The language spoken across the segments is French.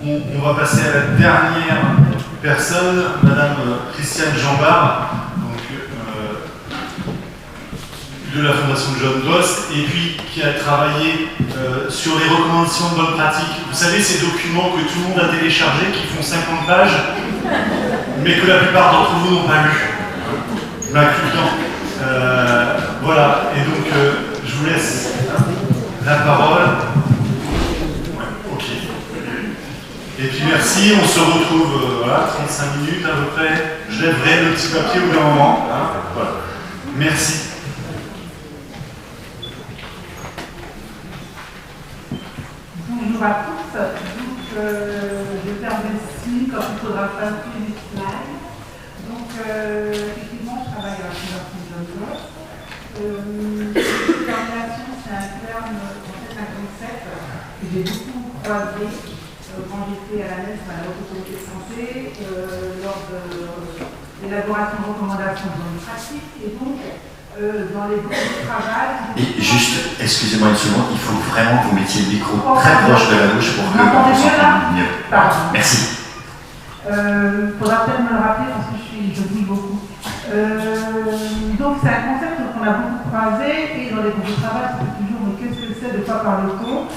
On va passer à la dernière personne, Madame Christiane Jambard, donc, de la Fondation John Goss, et puis qui a travaillé sur les recommandations de bonne pratique. Vous savez, ces documents que tout le monde a téléchargés, qui font 50 pages, mais que la plupart d'entre vous n'ont pas lu. M'inclus dedans. Voilà, et donc je vous laisse la parole. Ouais, ok. Et puis merci, on se retrouve voilà, 35 minutes à peu près. Je lèverai le petit papier au bout d'un moment. Hein, voilà. Merci. Bonjour à tous. Donc, je vais faire des signes quand il faudra faire tous les slides. Donc, effectivement, je travaille à la Fondation John Goss. Détermination, c'est un terme, en fait, un concept que j'ai beaucoup croisé quand j'étais à la NES, à la Haute Autorité de Santé, lors de l'élaboration de recommandations de bonne pratique. Et donc, dans les groupes de travail. Et juste, excusez-moi une seconde, il faut vraiment que vous mettiez le micro très proche de la bouche pour que vous s'entende mieux. Pardon. Merci. Faudra peut-être me le rappeler parce que je dis beaucoup. Donc c'est un concept qu'on a beaucoup croisé et dans les groupes de travail, c'est toujours mais qu'est-ce que c'est, de quoi parle-t-on?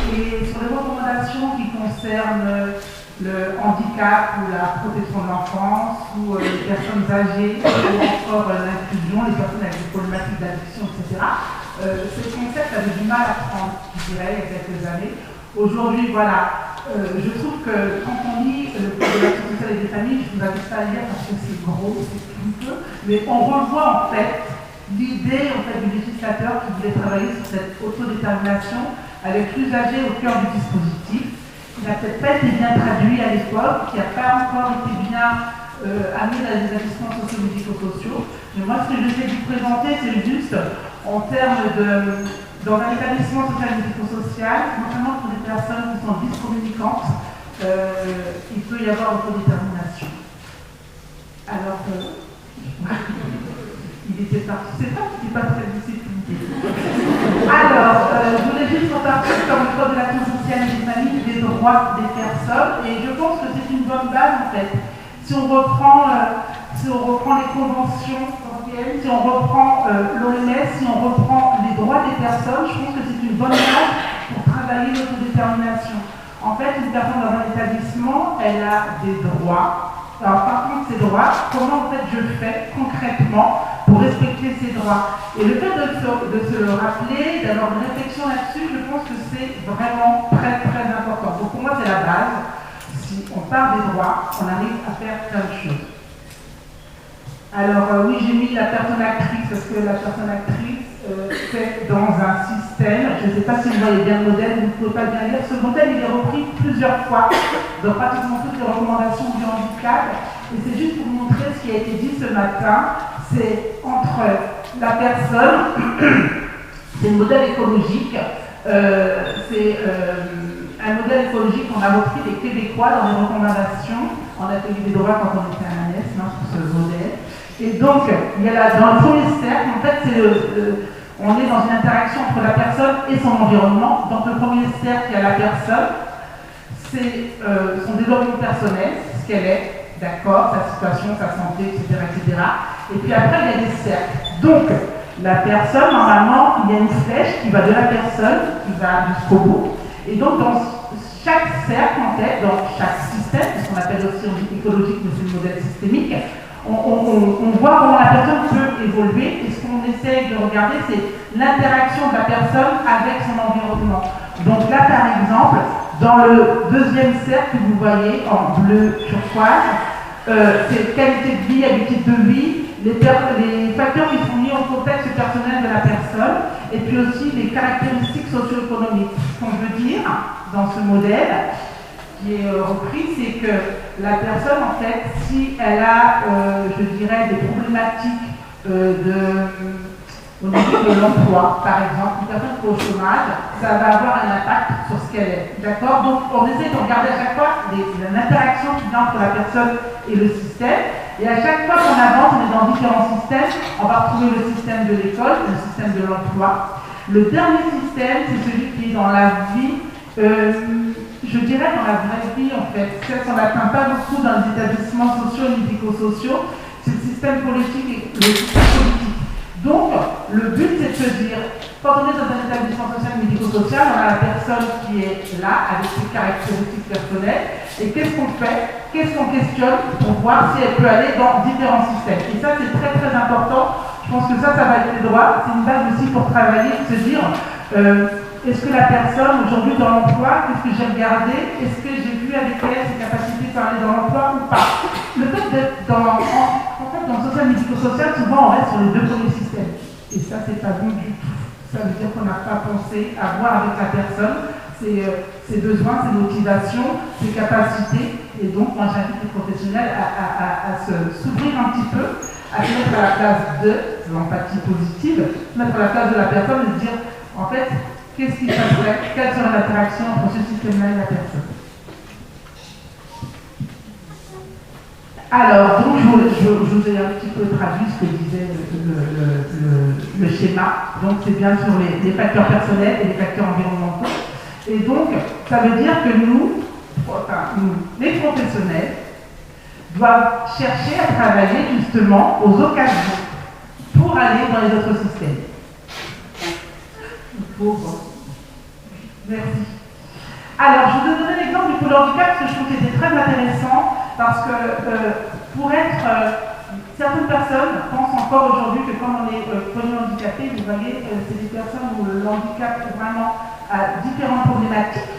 Et sur les recommandations qui concernent le handicap ou la protection de l'enfance ou les personnes âgées ou encore l'inclusion, les personnes avec des problématiques d'addiction, etc. Ce concept avait du mal à prendre, je dirais, il y a quelques années. Aujourd'hui, voilà, je trouve que quand on lit le code de l'action sociale et des familles, je ne vous invite pas à lire parce que c'est gros, c'est tout peu, mais on revoit en fait l'idée en fait, du législateur qui voulait travailler sur cette autodétermination avec l'usager au cœur du dispositif. Il n'a peut-être pas été bien traduit à l'époque, qui n'a pas encore été bien amené dans les établissements socio-médico-sociaux. Mais moi, ce que j'essaie de vous présenter, c'est juste en termes de... Dans un établissement social-médico-social, notamment pour des personnes qui sont dyscommunicantes, il peut y avoir autodétermination. Alors, il était parti, c'est pas qu'il n'est pas très discipliné. Alors, je voulais juste repartir sur le code de l'action sociale et des familles, des droits des personnes, et je pense que c'est une bonne base en fait. Si on reprend les conventions européennes, si on reprend l'OMS, si on reprend les droits des personnes, je pense que c'est une bonne base pour travailler l'autodétermination. En fait, une personne dans un établissement, elle a des droits. Alors par contre, ces droits, comment en fait je fais concrètement pour respecter ces droits? Et le fait de se le rappeler, d'avoir une réflexion là-dessus, je pense que c'est vraiment très très important. Donc pour moi, c'est la base. Si on parle des droits, on arrive à faire plein de choses. Alors oui, j'ai mis la personne actrice, parce que la personne actrice, c'est dans un système, je ne sais pas si vous voyez bien le modèle, vous ne pouvez pas bien lire, ce modèle il est repris plusieurs fois dans pratiquement toutes les recommandations du handicap, et c'est juste pour vous montrer ce qui a été dit ce matin, c'est entre la personne, c'est le modèle écologique, c'est un modèle écologique qu'on a repris des Québécois dans les recommandations, on a fait des droits quand on était à la NES, sur ce modèle. Et donc, il y a là, dans le premier cercle, en fait, on est dans une interaction entre la personne et son environnement. Dans le premier cercle, il y a la personne, c'est son développement personnel, ce qu'elle est, d'accord, sa situation, sa santé, etc., etc. Et puis après, il y a des cercles. Donc, la personne, normalement, il y a une flèche qui va de la personne, qui va jusqu'au bout. Et donc, dans chaque cercle, en fait, dans chaque système, ce qu'on appelle aussi écologique, mais c'est le modèle systémique, on voit comment la personne peut évoluer, et ce qu'on essaye de regarder, c'est l'interaction de la personne avec son environnement. Donc là, par exemple, dans le deuxième cercle que vous voyez en bleu turquoise, c'est qualité de vie, habitude de vie, les facteurs qui sont mis au contexte personnel de la personne, et puis aussi les caractéristiques socio-économiques. Ce qu'on veut dire dans ce modèle, qui est repris, c'est que la personne, en fait, si elle a, je dirais, des problématiques au niveau de l'emploi, par exemple, une personne qui est au chômage, ça va avoir un impact sur ce qu'elle est. D'accord? Donc, on essaie de regarder à chaque fois l'interaction qu'il y a entre la personne et le système. Et à chaque fois qu'on avance, on est dans différents systèmes. On va retrouver le système de l'école, le système de l'emploi. Le dernier système, c'est celui qui est dans la vie je dirais dans la vraie vie en fait, celle qu'on n'atteint pas beaucoup dans les établissements sociaux et médico-sociaux, c'est le système politique et le système politique. Donc, le but c'est de se dire, quand on est dans un établissement social et médico-social, on a la personne qui est là avec ses caractéristiques personnelles, et qu'est-ce qu'on fait, qu'est-ce qu'on questionne pour voir si elle peut aller dans différents systèmes. Et ça c'est très très important, je pense que ça va être les droits, c'est une base aussi pour travailler, de se dire, est-ce que la personne aujourd'hui dans l'emploi, qu'est-ce que j'ai regardé, est-ce que j'ai vu avec elle ses capacités pour aller dans l'emploi ou pas. Le fait d'être dans le social médico-social, souvent on reste sur les deux premiers systèmes. Et ça, c'est pas bon du tout. Ça veut dire qu'on n'a pas pensé à voir avec la personne ses besoins, ses motivations, ses capacités. Et donc, moi, j'invite les professionnels à s'ouvrir un petit peu, à se mettre à la place de l'empathie positive, se mettre à la place de la personne et se dire, en fait, qu'est-ce qui se passerait, quelle serait l'interaction entre ce système-là et la personne. Alors, donc, je vous ai un petit peu traduit ce que disait le schéma. Donc, c'est bien sur les facteurs personnels et les facteurs environnementaux. Et donc, ça veut dire que nous, les professionnels, doivent chercher à travailler justement aux occasions pour aller dans les autres systèmes. Merci. Alors, je vous ai donné l'exemple du pôle handicap parce que je trouve que c'était très intéressant parce que pour être certaines personnes pensent encore aujourd'hui que quand on est polyhandicapé, vous voyez, c'est des personnes où le handicap est vraiment à différentes problématiques.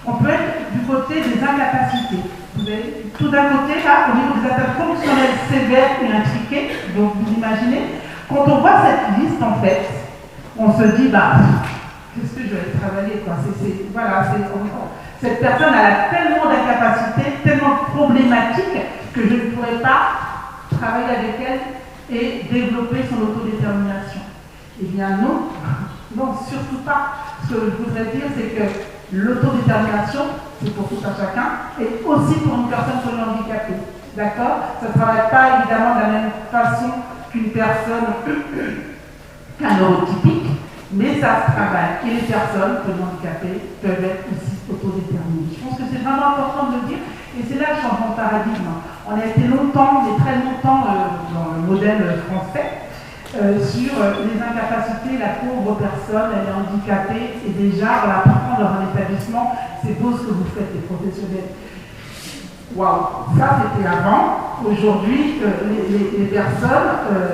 On peut être du côté des incapacités. Vous avez tout d'un côté, là, au niveau des atteintes fonctionnelles sévères et intriquées, donc vous imaginez, quand on voit cette liste, en fait, on se dit, qu'est-ce que je vais travailler, quoi. Cette personne elle a tellement d'incapacités, tellement de problématiques que je ne pourrais pas travailler avec elle et développer son autodétermination. Eh bien non, non, surtout pas. Ce que je voudrais dire, c'est que l'autodétermination, c'est pour tout un chacun, et aussi pour une personne polyhandicapée. D'accord? Ça ne travaille pas évidemment de la même façon qu'une personne, qu'un neurotypique, mais ça se travaille. Et les personnes polyhandicapées peuvent être aussi autodéterminées. Je pense que c'est vraiment important de le dire, et c'est là le changement de paradigme. On a été longtemps, mais très longtemps, dans le modèle français, sur les incapacités, la pauvre personne, elle est handicapée, et déjà, on la prend dans un établissement, c'est beau ce que vous faites, les professionnels. Waouh, ça c'était avant. Aujourd'hui, les personnes,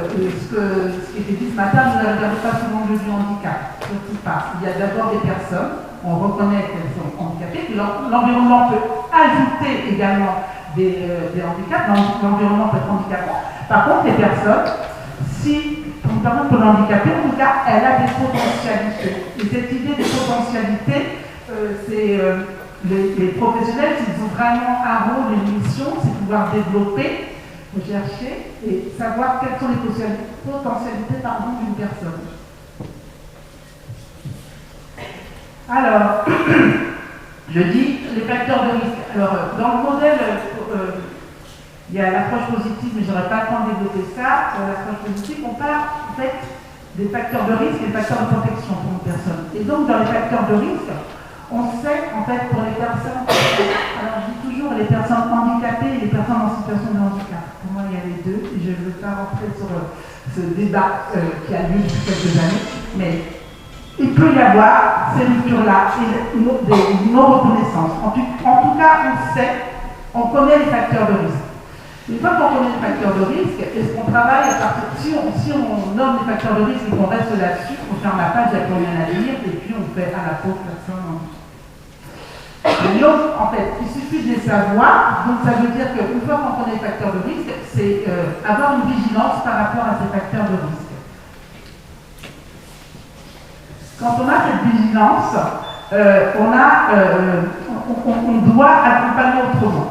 ce qui était dit ce matin, ne regardez pas souvent le handicap. Surtout pas. Il y a d'abord des personnes, on reconnaît qu'elles sont handicapées, puis l'environnement peut ajouter également des handicaps, l'environnement peut être handicapant. Par contre, les personnes, si une personne peut l'handicaper, en tout cas, elle a des potentialités. Et cette idée des potentialités, c'est les professionnels, s'ils ont vraiment un rôle, une mission, c'est pouvoir développer, rechercher et savoir quelles sont les potentialités d'une personne. Alors, je dis les facteurs de risque. Alors, dans le modèle, il y a l'approche positive, mais je n'aurais pas le temps de développer ça. Dans l'approche positive, on parle en fait des facteurs de risque et des facteurs de protection pour une personne. Et donc, dans les facteurs de risque, on sait, en fait, pour les personnes, alors je dis toujours les personnes handicapées et les personnes en situation de handicap. Pour moi, il y a les deux, et je ne veux pas rentrer sur ce débat qui a lieu depuis quelques années, mais il peut y avoir ces ruptures-là et des non-reconnaissances. En tout cas, on sait, on connaît les facteurs de risque. Une fois qu'on connaît les facteurs de risque, est-ce qu'on travaille à partir si on nomme les facteurs de risque et qu'on reste là-dessus, on ferme la page, il n'y a plus rien à dire, et puis on fait à la pauvre personne. Donc, en fait, il suffit de les savoir, donc ça veut dire qu'une fois qu'on connaît les facteurs de risque, c'est avoir une vigilance par rapport à ces facteurs de risque. Quand on a cette vigilance, on doit accompagner autrement.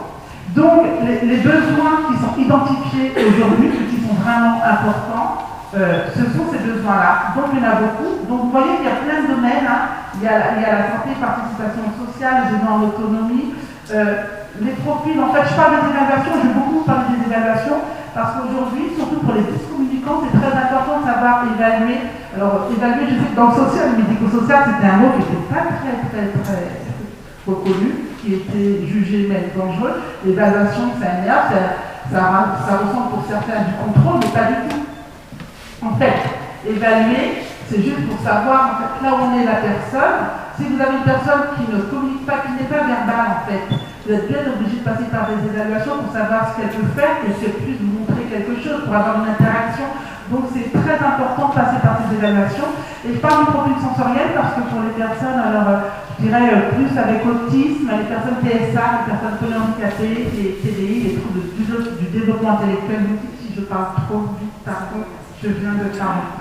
Donc, les besoins qui sont identifiés aujourd'hui, qui sont vraiment importants, ce sont ces besoins-là. Donc, il y en a beaucoup. Donc, vous voyez qu'il y a plein de domaines. Il y a la santé, participation sociale, les besoins en autonomie, les profils. En fait, je parle des évaluations, j'ai beaucoup parlé des évaluations, parce qu'aujourd'hui, surtout pour les dyscommunicants, c'est très important de savoir évaluer. Alors, évaluer, je sais que dans le social, le médico-social, c'était un mot qui n'était pas très reconnu. qui étaient jugés même dangereux. L'évaluation, ça énerve, ça ressemble pour certains du contrôle, mais pas du tout. En fait, évaluer, c'est juste pour savoir en fait, là où on est la personne. Si vous avez une personne qui ne communique pas, qui n'est pas verbale en fait, vous êtes bien obligé de passer par des évaluations pour savoir ce qu'elle peut faire et qu'elle puisse vous montrer quelque chose, pour avoir une interaction. Donc c'est très important de passer par ces évaluations. Et je parle du profil sensoriel parce que pour les personnes, alors je dirais plus avec autisme, les personnes PSA, les personnes polyhandicapées, les TDI, les troubles du développement intellectuel, si je parle trop vite, pardon, je viens de parler.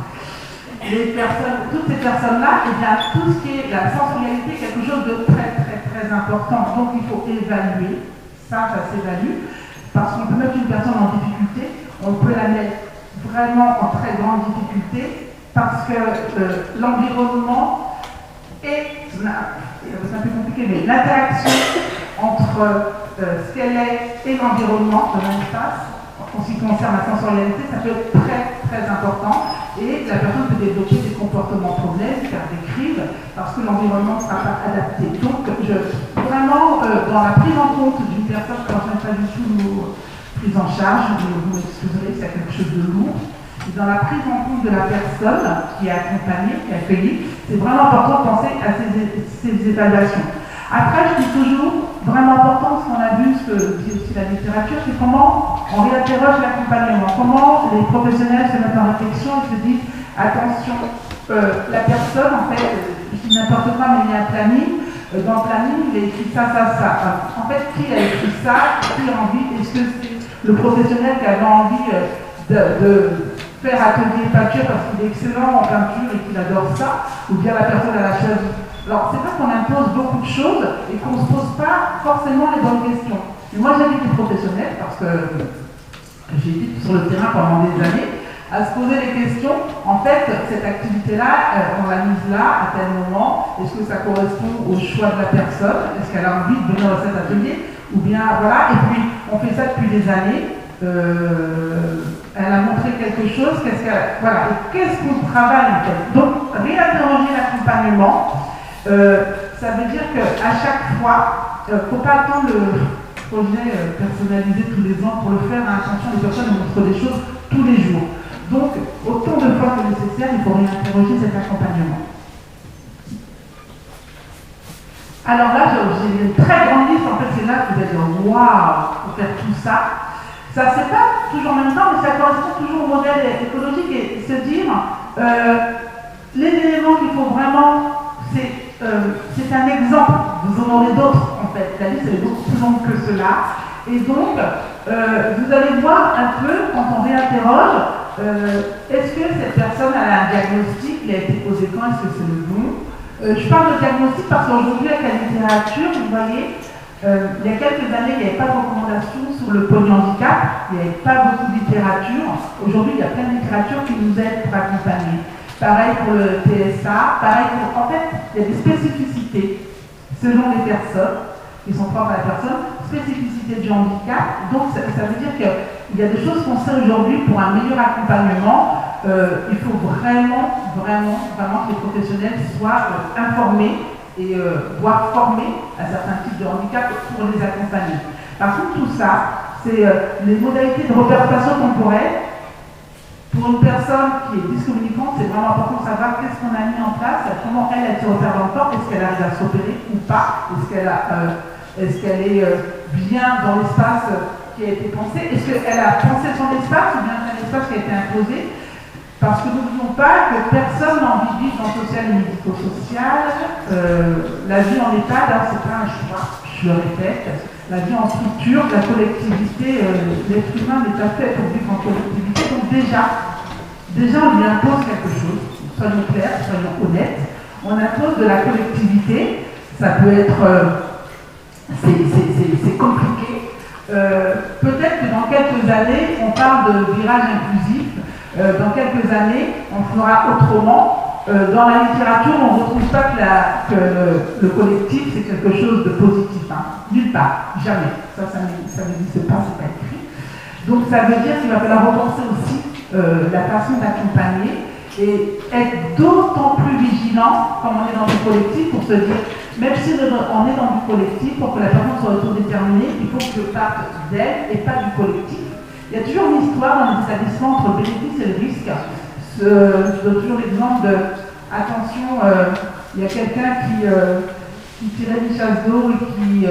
Les personnes, toutes ces personnes-là, eh bien, tout ce qui est la sensorialité est quelque chose de très très très important. Donc il faut évaluer, ça s'évalue, parce qu'on peut mettre une personne en difficulté, on peut la mettre vraiment en très grande difficulté, parce que l'environnement est, c'est un peu compliqué, mais l'interaction entre ce qu'elle est et l'environnement de l'espace, en ce qui concerne la sensorialité, ça peut être très très important et la personne peut développer des comportements problèmes, faire des crises, parce que l'environnement ne sera pas adapté. Donc vraiment, dans la prise en compte d'une personne, quand je n'aime pas du tout nos prises en charge, vous m'excuserez, c'est quelque chose de lourd, dans la prise en compte de la personne qui est accompagnée, qui est accueillie, c'est vraiment important de penser à ces évaluations. Après, je dis toujours, vraiment important, ce qu'on a vu, ce que dit aussi la littérature, c'est comment on réinterroge l'accompagnement, comment les professionnels se mettent en réflexion et se disent, attention, la personne, en fait, je dis n'importe quoi, mais il y a un planning, dans le planning, il a écrit ça, ça, ça. En fait, qui a écrit ça, qui a envie, est-ce que c'est le professionnel qui avait envie de faire atelier peinture parce qu'il est excellent en peinture et qu'il adore ça, ou bien la personne à la choisi. Alors, c'est vrai qu'on impose beaucoup de choses et qu'on ne se pose pas forcément les bonnes questions. Et moi, j'invite les professionnels, parce que j'ai été sur le terrain pendant des années, à se poser les questions. En fait, cette activité-là, on l'a mise là, à tel moment. Est-ce que ça correspond au choix de la personne? Est-ce qu'elle a envie de venir dans cet atelier? Ou bien, voilà. Et puis, on fait ça depuis des années. Elle a montré quelque chose. Voilà. Et qu'est-ce qu'on travaille, en fait? Donc, réinterroger l'accompagnement. Ça veut dire qu'à chaque fois, il ne faut pas attendre le projet personnalisé tous les ans pour le faire à l'intention des personnes qui montrent des choses tous les jours. Donc, autant de fois que nécessaire, il faut réinterroger cet accompagnement. Alors là, j'ai une très grande liste, en fait, c'est là que vous allez dire waouh, pour faire tout ça. Ça ne se fait pas toujours en même temps, mais ça correspond toujours au modèle écologique et se dire les éléments qu'il faut vraiment. C'est un exemple, vous en aurez d'autres en fait, la liste elle est beaucoup plus longue que cela. Et donc, vous allez voir un peu, quand on réinterroge, est-ce que cette personne a un diagnostic, il a été posé quand, est-ce que c'est le bon? Je parle de diagnostic parce qu'aujourd'hui, avec la littérature, vous voyez, il y a quelques années, il n'y avait pas de recommandations sur le polyhandicap, il n'y avait pas beaucoup de littérature. Aujourd'hui, il y a plein de littérature qui nous aide pour accompagner. Pareil pour le TSA, pareil pour... En fait, il y a des spécificités selon les personnes qui sont propres à la personne, spécificité du handicap. Donc, ça veut dire qu'il y a des choses qu'on sait aujourd'hui pour un meilleur accompagnement. Il faut vraiment que les professionnels soient informés et voire formés à certains types de handicap pour les accompagner. Par contre, tout ça, c'est les modalités de représentation temporelle. Pour une personne qui est dyscommunicante, c'est vraiment important de savoir qu'est-ce qu'on a mis en place, comment elle se repère dans le corps, est-ce qu'elle arrive à s'opérer ou pas, est-ce qu'elle est bien dans l'espace qui a été pensé, est-ce qu'elle a pensé son espace ou bien c'est un espace qui a été imposé, parce que n'oublions pas que personne n'a envie de vivre dans le social et médico-social. La vie en EHPAD, c'est pas un choix, je le répète. La vie en structure, la collectivité, l'être humain n'est pas fait pour vivre en collectivité. Donc déjà, on lui impose quelque chose. Soyons clairs, soyons honnêtes. On impose de la collectivité. Ça peut être... c'est compliqué. Peut-être que dans quelques années, on parle de virage inclusif. Dans quelques années, on fera autrement. Dans la littérature, on ne retrouve pas que le collectif, c'est quelque chose de positif. Hein. Nulle part, jamais. Ça n'existe pas, c'est pas écrit. Donc ça veut dire qu'il va falloir repenser aussi la façon d'accompagner et être d'autant plus vigilant, comme on est dans le collectif, pour se dire Même si on est dans du collectif, pour que la personne soit autodéterminée, il faut que je parte d'elle et pas du collectif. Il y a toujours une histoire dans les établissements entre le bénéfice et le risque. Je donne toujours l'exemple de, attention, il y a quelqu'un qui tirait des chasses d'eau et qui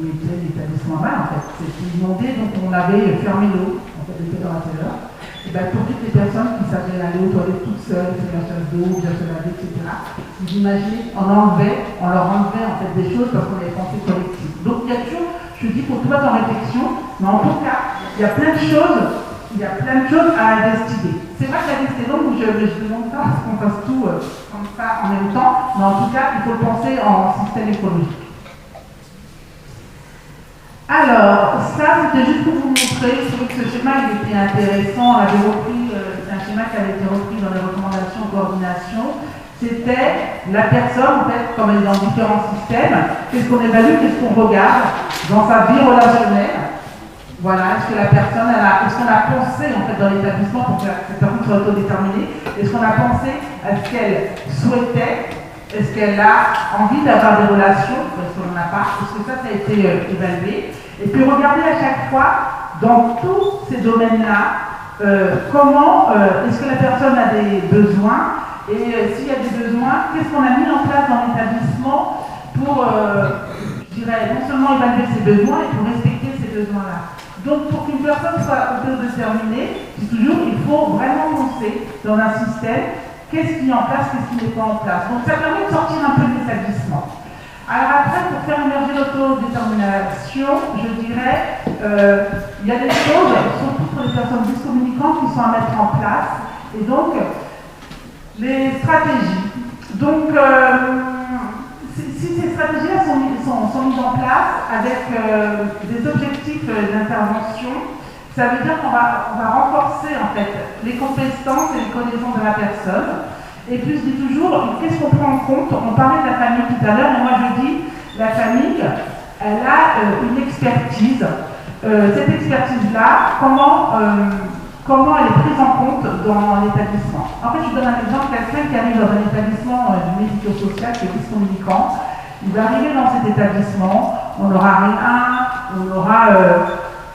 mettait l'établissement mal, en fait. C'était inondé, donc on avait fermé l'eau, en fait, le fédérateur. Et bien, pour toutes les personnes qui savaient aller aux toilettes toutes seules, faire la chasse d'eau, bien se laver, etc., vous imaginez, on leur enlevait en fait des choses parce qu'on avait pensé collectif. Donc il y a toujours, je dis, pour tout être en réflexion, mais en tout cas, il y a plein de choses à investiguer. C'est vrai que la liste est longue, je ne demande pas qu'on fasse tout comme ça en même temps, mais en tout cas, il faut le penser en système écologique. Alors, ça, c'était juste pour vous montrer, je trouvais que ce schéma, il était intéressant, on avait repris, c'est un schéma qui avait été repris dans les recommandations de coordination. C'était la personne, en fait, comme elle est dans différents systèmes, qu'est-ce qu'on évalue, qu'est-ce qu'on regarde dans sa vie relationnelle. Voilà, est-ce que la personne, est-ce qu'on a pensé, en fait, dans l'établissement pour que cette personne soit autodéterminée, est-ce qu'on a pensé à ce qu'elle souhaitait, est-ce qu'elle a envie d'avoir des relations, est-ce qu'on n'en a pas, est-ce que ça a été évalué. Et puis regardez à chaque fois, dans tous ces domaines-là, comment est-ce que la personne a des besoins, et s'il y a des besoins, qu'est-ce qu'on a mis en place dans l'établissement pour, je dirais, non seulement évaluer ses besoins, et pour respecter ces besoins-là. Donc pour qu'une personne soit autodéterminée, toujours, il faut vraiment penser dans un système, qu'est-ce qui est en place, qu'est-ce qui n'est pas en place. Donc ça permet de sortir un peu de l'établissement. Alors après, pour faire émerger l'autodétermination, je dirais, il y a des choses, surtout pour les personnes dyscommunicantes, qui sont à mettre en place. Et donc, les stratégies. Donc, si ces stratégies-là sont mises en place avec des objectifs d'intervention, ça veut dire qu'on va renforcer en fait les compétences et les connaissances de la personne. Et puis je dis toujours, qu'est-ce qu'on prend en compte? On parlait de la famille tout à l'heure, mais moi je dis, la famille, elle a une expertise. Cette expertise-là, comment elle est prise en compte dans l'établissement? En fait, je donne un exemple, quelqu'un qui arrive dans un établissement du médico-social, qui est dyscommunicant, il va arriver dans cet établissement, on aura rien, on aura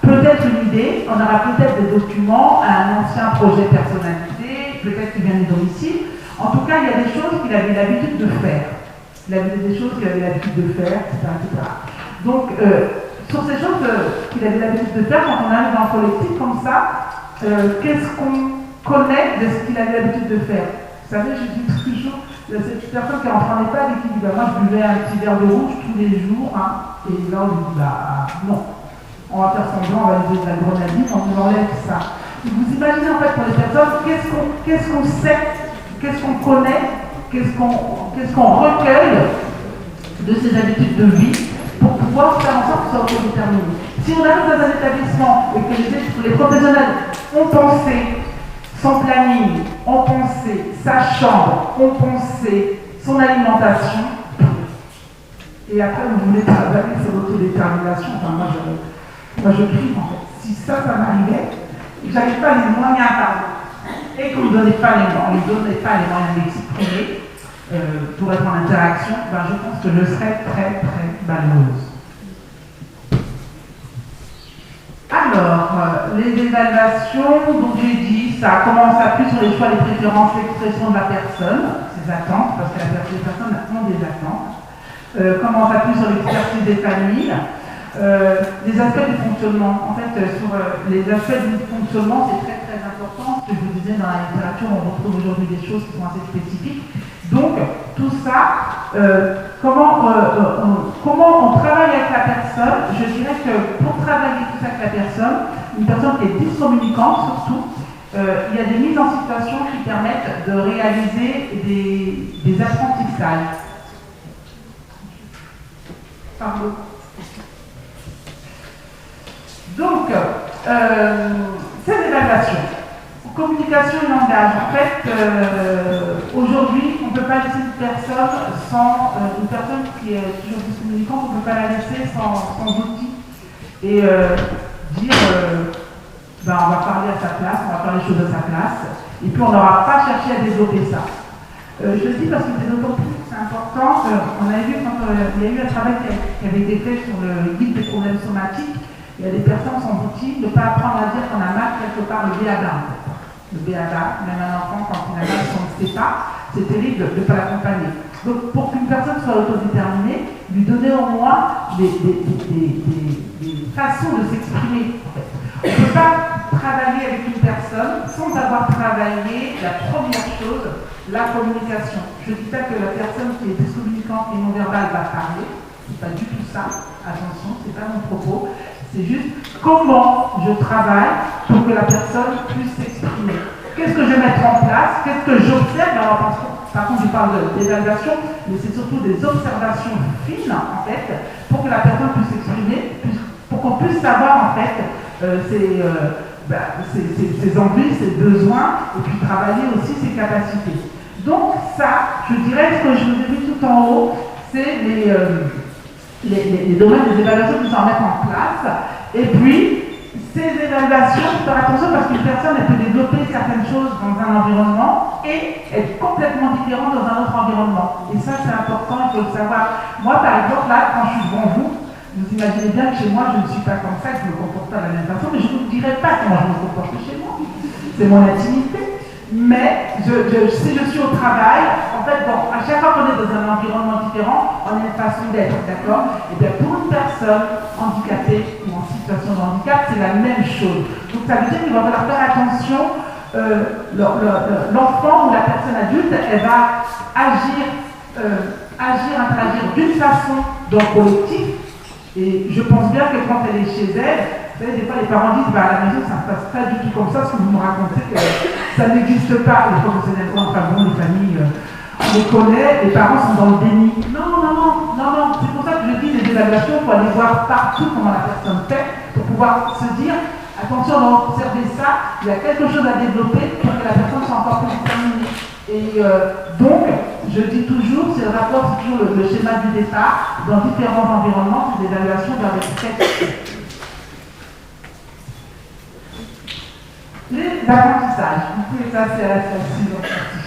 peut-être une idée, on aura peut-être des documents, un ancien projet personnalité, peut-être qu'il vient du domicile. En tout cas, il y a des choses qu'il avait l'habitude de faire. Il avait des choses qu'il avait l'habitude de faire, etc. Donc, sur ces choses qu'il avait l'habitude de faire, quand on arrive dans un collectif comme ça, qu'est-ce qu'on connaît de ce qu'il avait l'habitude de faire? Vous savez, je dis toujours, cette personne qui est en train d'EHPAD et qui dit, moi je buvais un petit verre de rouge tous les jours, hein, et là on lui dit, non, on va faire semblant, on va lui donner de la grenadine, on nous enlève ça. Vous imaginez en fait pour les personnes, qu'est-ce qu'on sait, qu'est-ce qu'on connaît, qu'est-ce qu'on recueille de ses habitudes de vie pour pouvoir faire en sorte qu'ils soient autodéterminés. Si on arrive dans un établissement et que les professionnels ont pensé son planning, ont pensé sa chambre, ont pensé son alimentation, et après vous voulez travailler sur l'autodétermination, enfin moi je crie en fait. Si ça m'arrivait, j'avais pas les moyens, et qu'on ne donnait pas les moyens d'exprimer pour être en interaction, je pense que je serais très très malheureuse. Alors, les évaluations, donc j'ai dit, ça commence à plus sur les choix, les préférences, l'expression de la personne, ses attentes, parce que les personnes ont des attentes. Commence à plus sur l'expertise des familles. Les aspects du fonctionnement. En fait, sur les aspects du fonctionnement, c'est très très important. Ce que je vous disais dans la littérature, on retrouve aujourd'hui des choses qui sont assez spécifiques. Donc, tout ça, comment on travaille avec la personne? Je dirais que pour travailler tout ça avec la personne, une personne qui est dyscommunicante surtout, il y a des mises en situation qui permettent de réaliser des apprentissages. Pardon. Donc, ces évaluations, communication et langage. En fait, aujourd'hui, on ne peut pas laisser une personne une personne qui est toujours dyscommunicante, on ne peut pas la laisser sans outils et dire on va parler à sa place, on va faire les choses à sa place, et puis on n'aura pas cherché à développer ça. Je le dis parce que c'est d'autant plus important important, on avait vu quand il y a eu un travail qui avait été fait sur le guide des problèmes somatiques, il y a des personnes qui sont outils de ne pas apprendre à dire qu'on a mal quelque part le B.A.B.A. Le B.A.B.A., même un enfant quand il a mal, si on ne sait pas, c'est terrible de ne pas l'accompagner. Donc pour qu'une personne soit autodéterminée, lui donner au moins des façons de s'exprimer. On ne peut pas travailler avec une personne sans avoir travaillé la première chose, la communication. Je ne dis pas que la personne qui est dyscommunicante et non-verbale va parler, c'est pas du tout ça, attention, c'est pas mon propos, c'est juste comment je travaille pour que la personne puisse s'exprimer. Qu'est-ce que je vais mettre en place? Qu'est-ce que j'observe? Par contre, je parle d'évaluation, mais c'est surtout des observations fines, en fait, pour que la personne puisse s'exprimer, pour qu'on puisse savoir, en fait, ses envies, ses besoins, et puis travailler aussi ses capacités. Donc, ça, je dirais, ce que je vous ai vu tout en haut, c'est les domaines des évaluations qui sont à mettre en place, et puis, ces évaluations, faire attention parce qu'une personne elle peut développer certaines choses dans un environnement et être complètement différente dans un autre environnement. Et ça, c'est important, il faut le savoir. Moi, par exemple, là, quand je suis devant vous, vous imaginez bien que chez moi, je ne suis pas comme ça, que je me comporte pas de la même façon, mais je ne vous dirai pas comment je me comporte chez moi. C'est mon intimité. Mais si je suis au travail, en fait, bon, à chaque fois qu'on est dans un environnement différent, on a une façon d'être, d'accord? Et bien pour une personne handicapée ou en situation de handicap, c'est la même chose. Donc ça veut dire qu'il va falloir faire attention, l'enfant ou la personne adulte, elle va interagir d'une façon dans le collectif. Et je pense bien que quand elle est chez elle, vous savez, des fois les parents disent bah, à la maison ça ne se passe pas du tout comme ça, parce que vous me racontez que ça n'existe pas. Les professionnels, enfin bon, les familles, on les connaît, les parents sont dans le déni. Non, c'est pour ça que je dis les évaluations, il faut aller voir partout comment la personne fait, pour pouvoir se dire attention, on va observer ça, il y a quelque chose à développer pour que la personne soit encore plus déterminée. Et donc, je dis toujours, c'est le rapport, c'est toujours le schéma du départ, dans différents environnements, c'est l'évaluation vers les textes. Les apprentissages, vous pouvez passer à la suivante partie.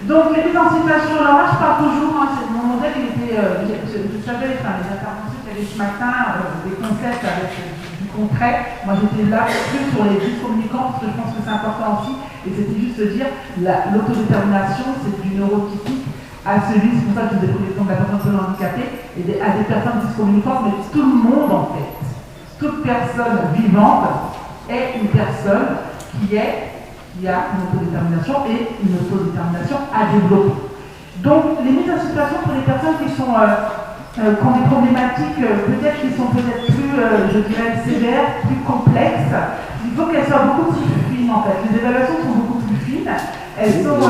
Donc, les mises en situation, alors moi je parle toujours, mon modèle, il était, je savais, les interventions qu'il y avait ce matin, des concepts avec du concret. Moi j'étais là plus sur les dyscommunicants, parce que je pense que c'est important aussi, et c'était juste de dire, l'autodétermination, c'est du neurotypique à celui, c'est pour ça que je vous ai pris l'exemple de la personne handicapée, et à des personnes dyscommunicantes, mais tout le monde en fait. Toute personne vivante est une personne qui a une autodétermination et une autodétermination à développer. Donc, les mises en situation pour les personnes qui ont des problématiques peut-être qui sont peut-être plus, je dirais, sévères, plus complexes, il faut qu'elles soient beaucoup plus fines en fait. Les évaluations sont beaucoup plus fines. Elles sont,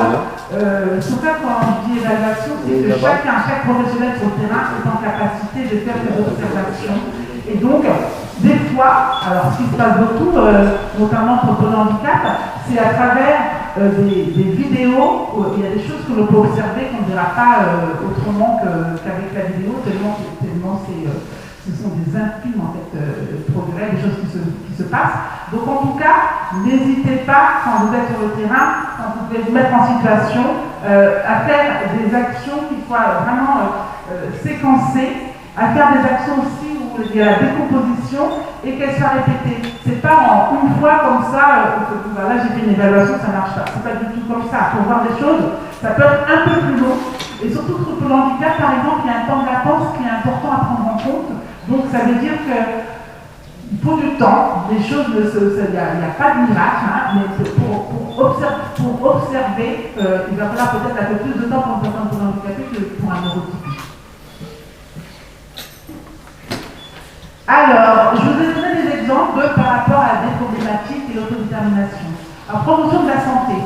sur ça quand je dis évaluation, c'est que chaque professionnel sur le terrain est en capacité de faire des observations. Et donc, des fois, alors ce qui se passe beaucoup, notamment pour le handicap, c'est à travers des vidéos où il y a des choses que l'on peut observer qu'on ne verra pas autrement qu'avec la vidéo, tellement ce sont des infimes en fait, progrès, des choses qui se passent. Donc en tout cas, n'hésitez pas, quand vous êtes sur le terrain, quand vous devez vous mettre en situation, à faire des actions qui soient vraiment séquencées, à faire des actions aussi où il y a la décomposition et qu'elle soit répétée. C'est pas en une fois comme ça, là j'ai fait une évaluation, ça marche pas. C'est pas du tout comme ça. Pour voir des choses, ça peut être un peu plus long. Et surtout pour le handicap, par exemple, il y a un temps de latence qui est important à prendre en compte. Donc ça veut dire qu'il faut du temps. Les choses, il n'y a pas de miracle, mais pour observer, il va falloir peut-être un peu plus de temps pour une personne handicapée que pour un neurotypique. Alors, je vous ai donné des exemples par rapport à des problématiques et l'autodétermination. Alors, promotion de la santé.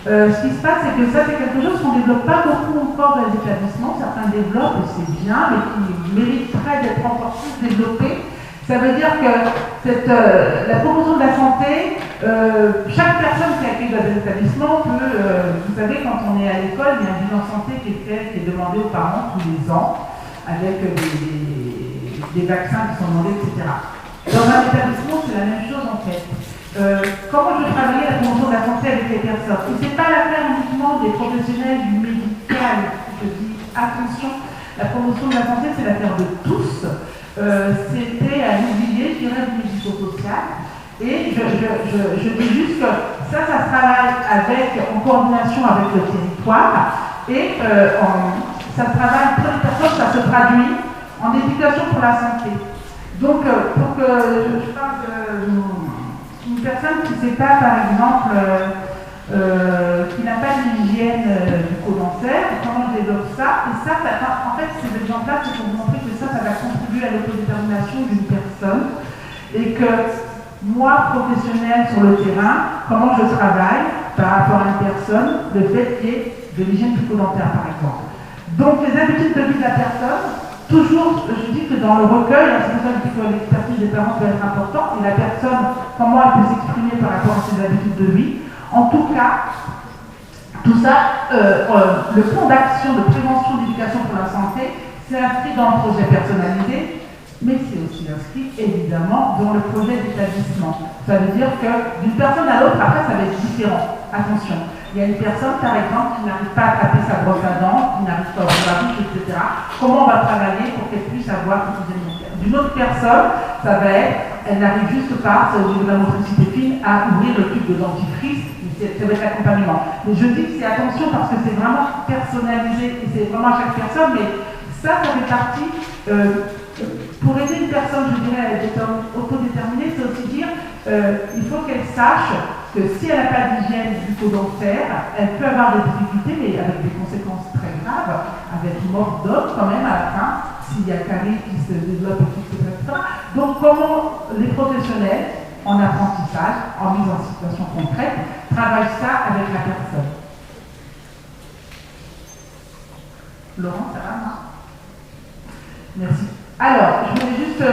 Ce qui se passe, c'est que ça, c'est quelque chose qu'on ne développe pas beaucoup encore dans les établissements. Certains développent, et c'est bien, mais qui mériteraient d'être encore plus développés. Ça veut dire que la promotion de la santé, chaque personne qui accueille dans un établissement peut, vous savez, quand on est à l'école, il y a un bilan santé qui est demandé aux parents tous les ans, avec des vaccins qui sont demandés, etc. Dans un établissement, c'est la même chose en fait. Comment je travaillais la promotion de la santé avec les personnes? Ce n'est pas l'affaire uniquement des professionnels du médical, je dis attention, la promotion de la santé, c'est l'affaire de tous. C'était à l'oublier, je dirais, du médico-social. Et je dis juste que ça se travaille en coordination avec le territoire et ça se travaille pour les personnes, ça se traduit en éducation pour la santé. Donc, pour que je parle d'une personne qui ne sait pas, par exemple, qui n'a pas d'hygiène bucco-dentaire, comment je développe ça, et ça, en fait, ces exemples-là, c'est pour vous montrer que ça va contribuer à l'autodétermination d'une personne et que moi, professionnelle sur le terrain, comment je travaille par rapport à une personne, le fait qu'il y ait de l'hygiène bucco-dentaire, par exemple. Donc, les habitudes de vie de la personne, toujours, je dis que dans le recueil, c'est pour ça que l'expertise des parents peut être importante, et la personne, comment elle peut s'exprimer par rapport à ses habitudes de vie. En tout cas, tout ça, le plan d'action de prévention d'éducation pour la santé, c'est inscrit dans le projet personnalisé, mais c'est aussi inscrit évidemment dans le projet d'établissement. Ça veut dire que d'une personne à l'autre, après ça va être différent. Attention, il y a une personne par exemple qui n'arrive pas à taper sa brosse à dents, qui n'arrive pas à ouvrir la bouche, etc. Comment on va travailler pour qu'elle puisse avoir une hygiène dentaire? D'une autre personne, ça va être, elle n'arrive juste pas, c'est au niveau de la motricité fine, à ouvrir le tube de dentifrice, ça va être l'accompagnement. Mais je dis que c'est attention parce que c'est vraiment personnalisé et c'est vraiment à chaque personne, mais ça fait partie. Pour aider une personne, je dirais, à être autodéterminée, c'est aussi dire il faut qu'elle sache que si elle n'a pas d'hygiène bucco-dentaire, elle peut avoir des difficultés, mais avec des conséquences très graves, avec mort d'homme quand même à la fin, s'il y a carie qui se développe, etc. Donc comment les professionnels, en apprentissage, en mise en situation concrète, travaillent ça avec la personne. Laurent, ça va, non? Merci. Alors, je voulais juste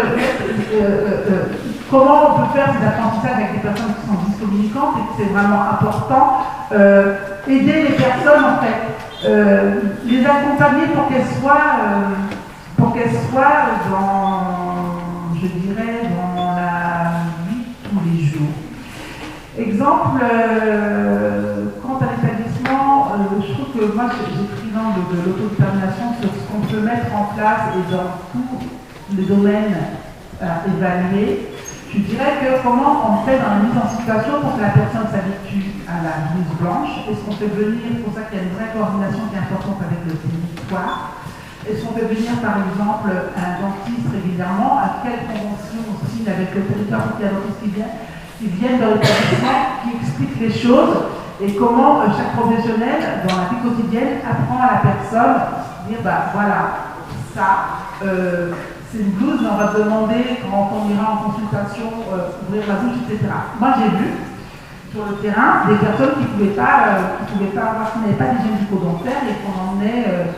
comment on peut faire ces apprentissages avec des personnes qui sont dyscommunicantes et que c'est vraiment important. Aider les personnes, en fait, les accompagner pour qu'elles soient dans, je dirais, dans la vie de tous les jours. Exemple, quant à l'établissement, je trouve que moi j'ai pris dans de l'autodétermination sur ce qu'on peut mettre en place et dans tous les domaines évalués. Je dirais que comment on fait dans la mise en situation pour que la personne s'habitue à la blouse blanche. Est-ce qu'on fait venir, c'est pour ça qu'il y a une vraie coordination qui est importante avec le territoire. Est-ce qu'on fait venir par exemple un dentiste régulièrement? À quelle convention on signe avec le territoire pour qu'il y ait un dentiste qui viennent dans l'établissement, qui expliquent les choses et comment chaque professionnel, dans la vie quotidienne, apprend à la personne dire bah voilà, ça, c'est une blouse, mais on va te demander quand on ira en consultation, ouvrir la bouche, etc. Moi j'ai vu sur le terrain des personnes qui ne pouvaient pas avoir, qui n'avaient pas d'hygiène bucco-dentaire et qu'on emmenait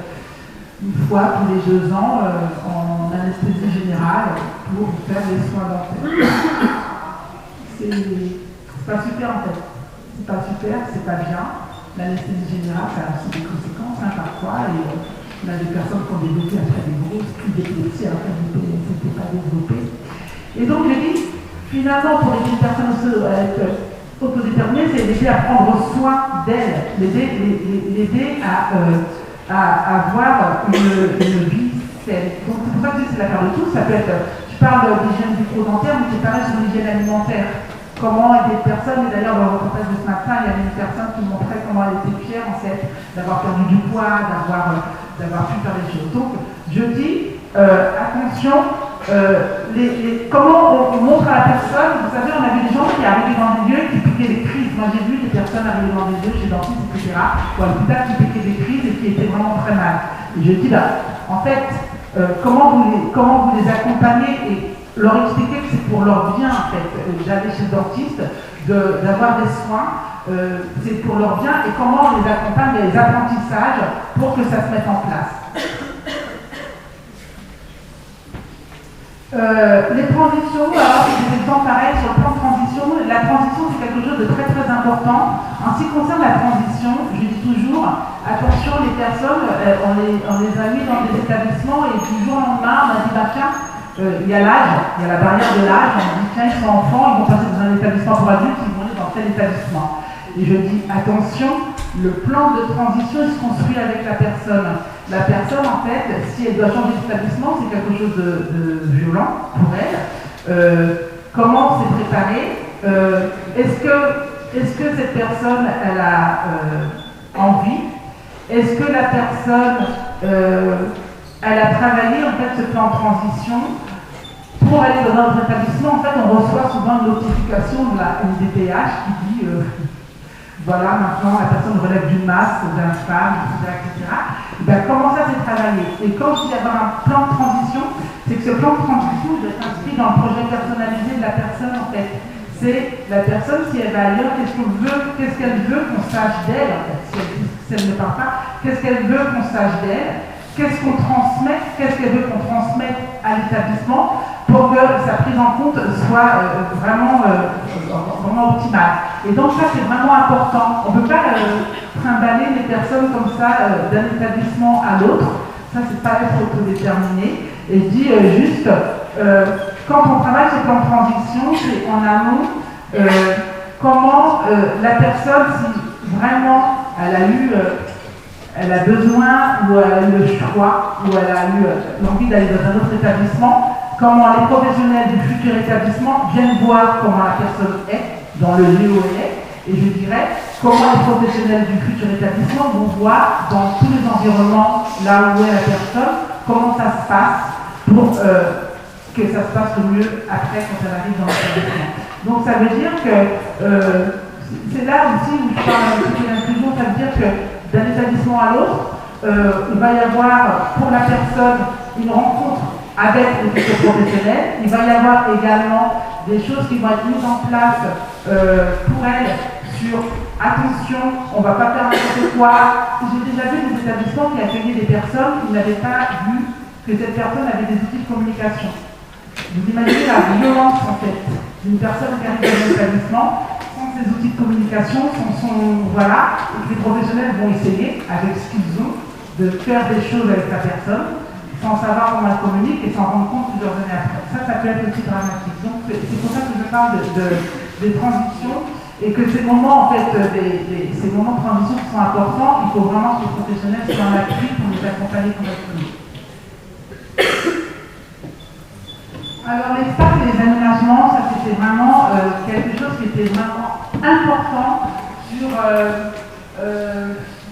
une fois tous les 2 ans en anesthésie générale pour faire des soins dentaires. C'est pas super en fait. C'est pas super, c'est pas bien. L'anesthésie générale, ça a aussi des conséquences parfois. Et on a des personnes qui ont développé après des grosses crises d'épilepsie alors qu'elles n'étaient pas développées. Et donc je dis, finalement, pour aider une personne à être autodéterminée, c'est l'aider à prendre soin d'elle, l'aider à avoir une vie saine. Donc c'est pour ça que c'est l'affaire de tous. Ça peut être, je parle d'hygiène bucco-dentaire, mais c'est pareil sur l'hygiène alimentaire. Comment aider des personnes, et d'ailleurs dans le reportage de ce matin, il y avait une personne qui montrait comment elle était fière en fait d'avoir perdu du poids, d'avoir pu faire les choses. Donc je dis, attention, comment on montre à la personne, vous savez, on a vu des gens qui arrivaient dans des lieux qui piquaient des crises. Moi j'ai vu des personnes arriver dans des lieux chez dentistes, etc., ou à l'hôpital qui piquaient des crises et qui étaient vraiment très mal. Et je dis là, en fait, comment vous les accompagnez et leur expliquer que c'est pour leur bien, en fait, d'aller chez le dentiste, d'avoir des soins, c'est pour leur bien, et comment on les accompagne, les apprentissages, pour que ça se mette en place. Les transitions, alors c'est des exemples pareils sur le plan de transition. La transition, c'est quelque chose de très très important. En ce qui concerne la transition, je dis toujours, attention, les personnes, on les a mis dans des établissements, et du jour au lendemain, on a dit, bah tiens, il y a l'âge, il y a la barrière de l'âge, on dit tiens, ils sont enfants, ils vont passer dans un établissement pour adultes, ils vont aller dans tel établissement. Et je dis attention, le plan de transition il se construit avec la personne. la personne, en fait, si elle doit changer d'établissement, c'est quelque chose de violent pour elle. Comment s'est préparé? Est-ce que cette personne, elle a envie? Est-ce que la personne, elle a travaillé, en fait, ce plan de transition? Pour aller dans notre établissement, en fait, on reçoit souvent une notification de la MDPH qui dit voilà, maintenant la personne relève du masque, d'un femme, etc. Et bien, comment ça s'est travaillé? Et quand il y a un plan de transition, c'est que ce plan de transition doit être inscrit dans le projet personnalisé de la personne, en fait. C'est la personne, si elle va ailleurs, qu'est-ce qu'elle veut qu'on sache d'elle, en fait, si elle ne parle pas, qu'est-ce qu'elle veut qu'on sache d'elle, qu'est-ce qu'on transmet, qu'est-ce qu'elle veut qu'on transmette à l'établissement pour que sa prise en compte soit vraiment optimale. Et donc ça, c'est vraiment important. On ne peut pas trimballer les personnes comme ça d'un établissement à l'autre. Ça, c'est pas être autodéterminé. Et je dis juste, quand on travaille sur le plan de transition, c'est en amont comment la personne, si vraiment elle a besoin, ou elle a eu le choix, ou elle a eu l'envie d'aller dans un autre établissement, comment les professionnels du futur établissement viennent voir comment la personne est dans le lieu où elle est, et je dirais comment les professionnels du futur établissement vont voir dans tous les environnements là où est la personne, comment ça se passe pour que ça se passe le mieux après quand elle arrive dans l'établissement. Donc ça veut dire que c'est là aussi où je parle un petit peu d'inclusion, ça veut dire que d'un établissement à l'autre, il va y avoir pour la personne une rencontre avec les futurs professionnels. Il va y avoir également des choses qui vont être mises en place pour elle sur attention, on ne va pas faire n'importe quoi. J'ai déjà vu des établissements qui accueillaient des personnes qui n'avaient pas vu que cette personne avait des outils de communication. Vous imaginez la violence en fait d'une personne qui arrive dans un établissement sans ces outils de communication, voilà, et que les professionnels vont essayer, avec ce qu'ils ont, de faire des choses avec la personne, sans savoir comment elle communique et s'en rendre compte plusieurs années après. Ça peut être aussi dramatique. Donc c'est pour ça que je parle des transitions et que ces moments, en fait, ces moments de transition qui sont importants, il faut vraiment que les professionnels soient en appui pour nous accompagner correctement. Alors l'espace et les aménagements, ça c'était vraiment quelque chose qui était vraiment important sur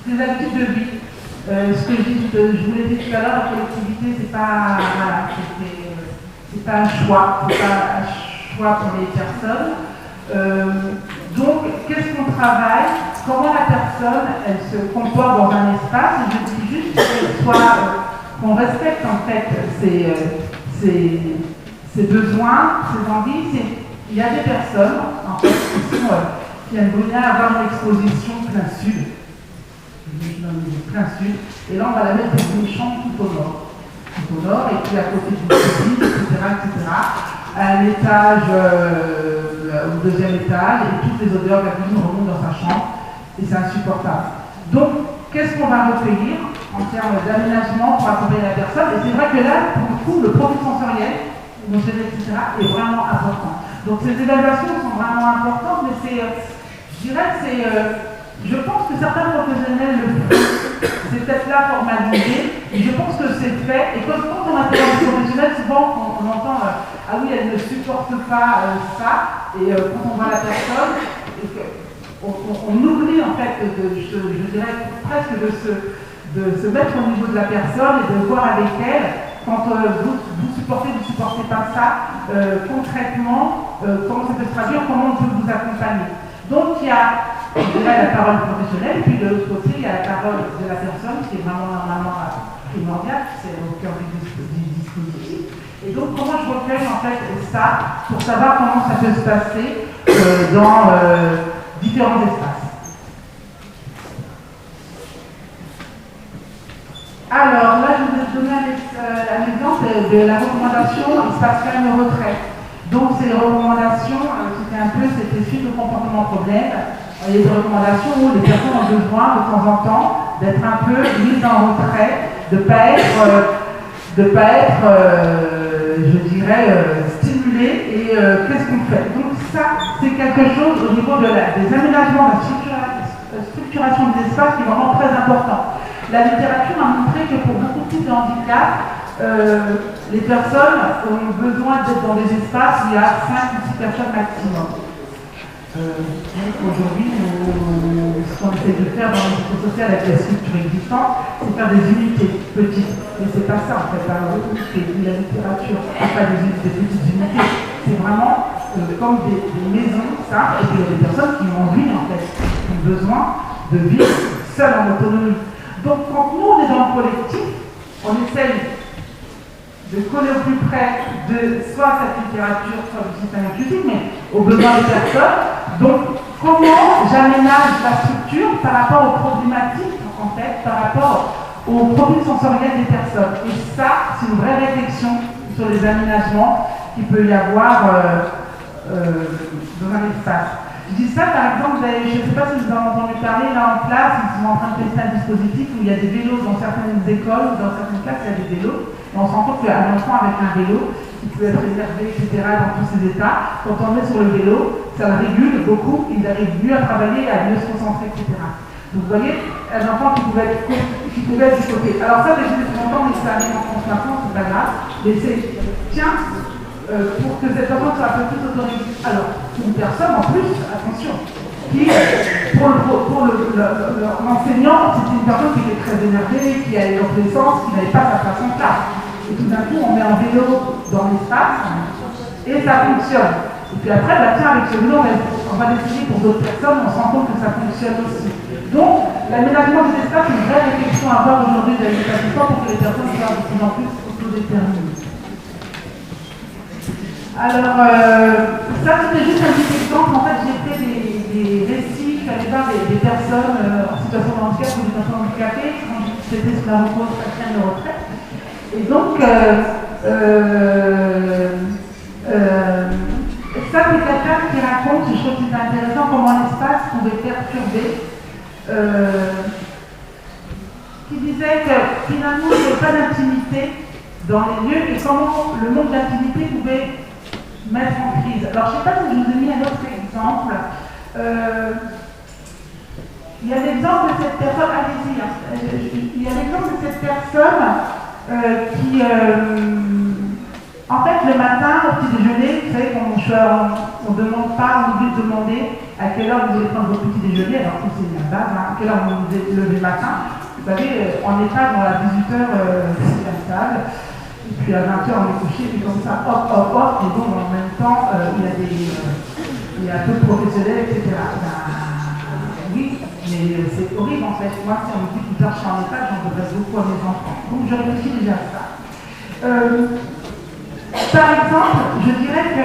ces habitudes de vie. Ce que je vous l'ai dit tout à l'heure, la collectivité, c'est pas, voilà, c'est pas un choix, c'est pas un choix pour les personnes. Donc, qu'est-ce qu'on travaille? Comment la personne, elle se comporte dans un espace? Et je dis juste qu'on respecte en fait ses besoins, ses envies. Il y a des personnes, en fait, qui aiment bien avoir une exposition plein sud. Plein sud, et là on va la mettre dans une chambre tout au nord, et puis à côté d'une cuisine, etc. À l'étage, au deuxième étage, et toutes les odeurs de la cuisine remontent dans sa chambre, et c'est insupportable. Donc, qu'est-ce qu'on va recueillir en termes d'aménagement pour accompagner la personne? Et c'est vrai que là, pour le coup, le profil sensoriel, émotionnel, etc., est vraiment important. Donc ces évaluations sont vraiment importantes, mais je dirais que je pense que certains professionnels le font, c'est peut-être là formalisé, et je pense que c'est fait. Et quand on interroge les professionnels, souvent on entend ah oui, elle ne supporte pas ça, et quand on voit la personne, on oublie en fait, je dirais presque de se mettre au niveau de la personne et de voir avec elle, quand vous supportez pas ça, concrètement, comment ça peut se traduire, comment on peut vous accompagner. Donc il y a la parole professionnelle, puis de l'autre côté, il y a la parole de la personne, qui est vraiment normalement primordiale, c'est au cœur du dispositif. Et donc, comment je recueille en fait ça pour savoir comment ça peut se passer dans différents espaces. Alors, là, je vais vous donner un exemple de la recommandation espace calme retrait. Donc, ces recommandations, c'était suite au comportement problème. Il y a des recommandations où les personnes ont besoin de temps en temps d'être un peu mises en retrait, de ne pas être, je dirais, stimulées. Et qu'est-ce qu'on fait? Donc ça, c'est quelque chose au niveau des aménagements, de la structuration des espaces qui est vraiment très important. la littérature a montré que pour beaucoup de types de handicap, les personnes ont besoin d'être dans des espaces où il y a 5 ou 6 personnes maximum. Aujourd'hui, ce qu'on essaie de faire dans l'industrie sociale avec les structures existantes, c'est faire des unités petites. Mais c'est pas ça en fait, la littérature, c'est pas des petites unités, c'est vraiment comme des maisons simples, et puis il y a des personnes qui ont envie en fait, qui ont besoin de vivre seules en autonomie. Donc quand nous on est dans le collectif, on essaye de coller au plus près de soit cette littérature, soit du système inclusif, mais aux besoins des personnes. Donc, comment j'aménage la structure par rapport aux problématiques, en fait, par rapport aux profils sensoriels des personnes. Et ça, c'est une vraie réflexion sur les aménagements qu'il peut y avoir dans un espace. Je dis ça, par exemple, je ne sais pas si vous en avez entendu parler, là en classe, ils sont en train de tester un dispositif où il y a des vélos dans certaines écoles, dans certaines classes, il y a des vélos. Et on se rend compte qu'un enfant avec un vélo, qui peut être réservé, etc., dans tous ses états, quand on le met sur le vélo, ça le régule beaucoup, il arrive mieux à travailler, à mieux se concentrer, etc. Donc vous voyez, un enfant qui pouvait être du côté. Alors ça, les enfants, mais ça arrive en France maintenant, c'est pas grave, mais c'est, tiens, pour que cet enfant soit un peu plus autorisé. Alors, une personne en plus, attention, qui, pour l'enseignant, c'était une personne qui était très énervée, qui allait dans tous les sens, qui n'avait pas sa place en classe. Et tout d'un coup, on met un vélo dans l'espace et ça fonctionne. Et puis après, bah, tiens, avec ce vélo, on va l'essayer pour d'autres personnes, on se rend compte que ça fonctionne aussi. Donc, l'aménagement des espaces est une vraie réflexion à avoir aujourd'hui dans les établissements pour que les personnes soient de plus en plus autodéterminées. Alors, ça c'était juste un petit exemple. En fait, j'ai fait des récits, je suis allée voir des personnes en situation de handicap ou des personnes handicapées quand j'étais sur la retraite, chrétienne de retraite. Et donc, ça c'est quelqu'un qui raconte, je trouve que c'est intéressant, comment l'espace pouvait perturber, qui disait que finalement il n'y avait pas d'intimité dans les lieux et comment le manque d'intimité pouvait mettre en crise. Alors je ne sais pas si je vous ai mis un autre exemple. Il y a l'exemple de cette personne, allez-y, il y a l'exemple de cette personne qui, en fait, le matin, au petit déjeuner, vous savez, on ne demande pas, on oublie de demander à quelle heure vous allez prendre votre petit déjeuner, alors que c'est la base, à quelle heure vous vous êtes levé le matin. Vous savez, on n'est pas dans la 18h, c'est la salle. Et puis à 20h, on est couché, et puis comme ça, hop, hop, hop, et donc en même temps, il y a peu de professionnels, etc. Oui, mais c'est horrible en fait. Moi, si on me dit plus tard, je suis en EHPAD, j'en voudrais beaucoup à mes enfants. Donc je réfléchis déjà à ça. Par exemple, je dirais que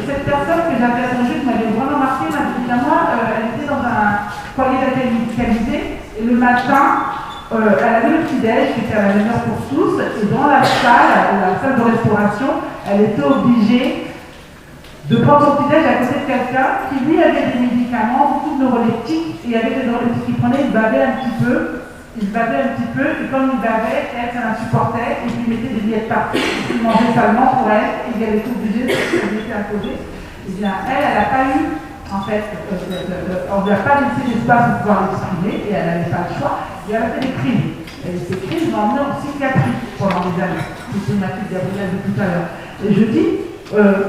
cette personne que j'avais attendue, qui m'avait vraiment marqué, m'a dit à moi, elle était dans un foyer d'accueil médicalisé, et le matin, elle avait le petit-déj qui était à la même heure pour tous, et dans la salle de restauration, elle était obligée de prendre son petit-déj à côté de quelqu'un qui lui avait des médicaments, beaucoup de neuroleptiques, et avec les neuroleptiques qu'il prenait, il bavait un petit peu, et comme il bavait, elle, ça l'insupportait, et puis il mettait des billettes partout, il mangeait salement pour elle, et elle était obligée de se mettre à côté. Et bien, elle n'a pas eu, en fait, on ne lui a pas laissé l'espace pour pouvoir l'exprimer, et elle n'avait pas le choix, et elle a fait des crises. Et ces crises l'ont emmenée en psychiatrie pendant des années. C'était ma fille Gabrielle de tout à l'heure. Et je dis,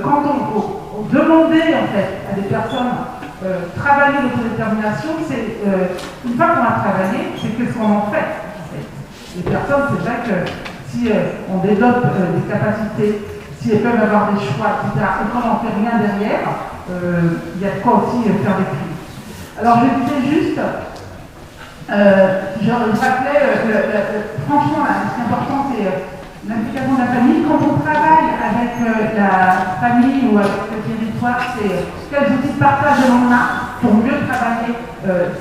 quand on demandait en fait à des personnes travailler l'autodétermination, c'est une fois qu'on a travaillé, c'est qu'est-ce qu'on en fait, en fait. Les personnes, c'est vrai que si on développe des capacités, si elles peuvent avoir des choix, etc., et qu'on n'en fait rien derrière, il y a de quoi aussi faire des crises. Alors je disais juste, je rappelais, franchement, là, ce qui est important, c'est l'implication de la famille. Quand on travaille avec la famille ou avec le territoire, c'est quels outils de partage on a pour mieux travailler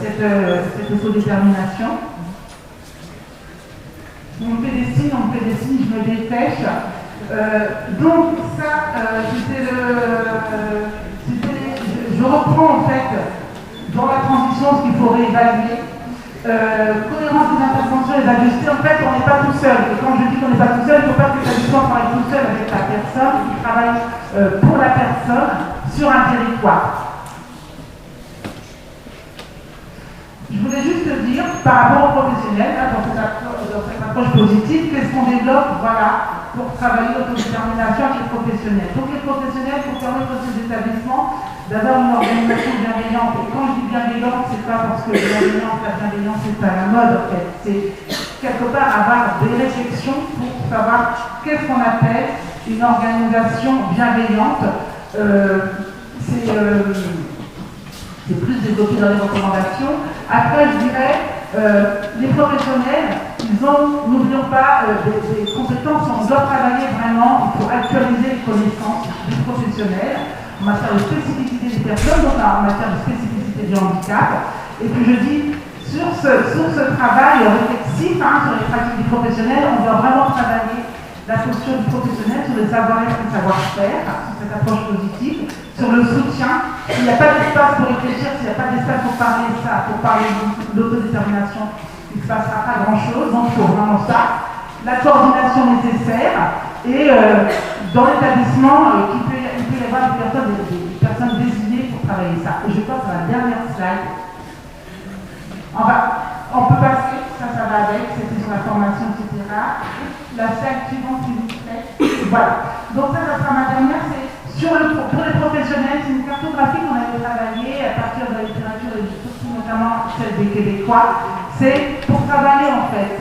cette autodétermination. On me fait des signes, je me dépêche. Donc ça, je reprends en fait dans la transition ce qu'il faut réévaluer. Cohérence des interventions et d'ajuster, en fait on n'est pas tout seul. Et quand je dis qu'on n'est pas tout seul, il ne faut pas que l'établissement travaille tout seul avec la personne, il travaille pour la personne sur un territoire. Je voulais juste dire dire, par rapport aux professionnels, là, dans cette approche positive, qu'est-ce qu'on développe, voilà, pour travailler l'autodétermination avec les professionnels. Donc les professionnels, pour permettre aux établissements d'avoir une organisation bienveillante. Et quand je dis bienveillante, c'est pas parce que la bienveillance est à la mode, en fait. C'est quelque part avoir des réflexions pour savoir qu'est-ce qu'on appelle une organisation bienveillante. C'est plus développé dans les recommandations. Après, je dirais, les professionnels, n'oublions pas, des compétences, on doit travailler vraiment, il faut actualiser les connaissances des professionnels en matière de spécificité des personnes, donc en matière de spécificité du handicap. Et puis je dis, sur ce travail réflexif, sur les pratiques du professionnel, on doit vraiment travailler la posture du professionnel sur le savoir-être et le savoir-faire, sur cette approche positive, sur le soutien. S'il n'y a pas d'espace pour réfléchir, s'il n'y a pas d'espace pour parler de ça, pour parler de l'autodétermination, il ne se passera pas grand-chose. Donc il faut vraiment ça. La coordination nécessaire et dans l'établissement, il peut y avoir des personnes désignées pour travailler ça. Et je passe à la dernière slide. On peut passer, ça va avec, c'était sur la formation, etc. La slide suivante, s'il vous plaît. Voilà. Donc ça sera ma dernière, c'est pour les professionnels, c'est une cartographie qu'on avait travaillée à partir de la littérature et surtout notamment celle des Québécois. C'est pour travailler en fait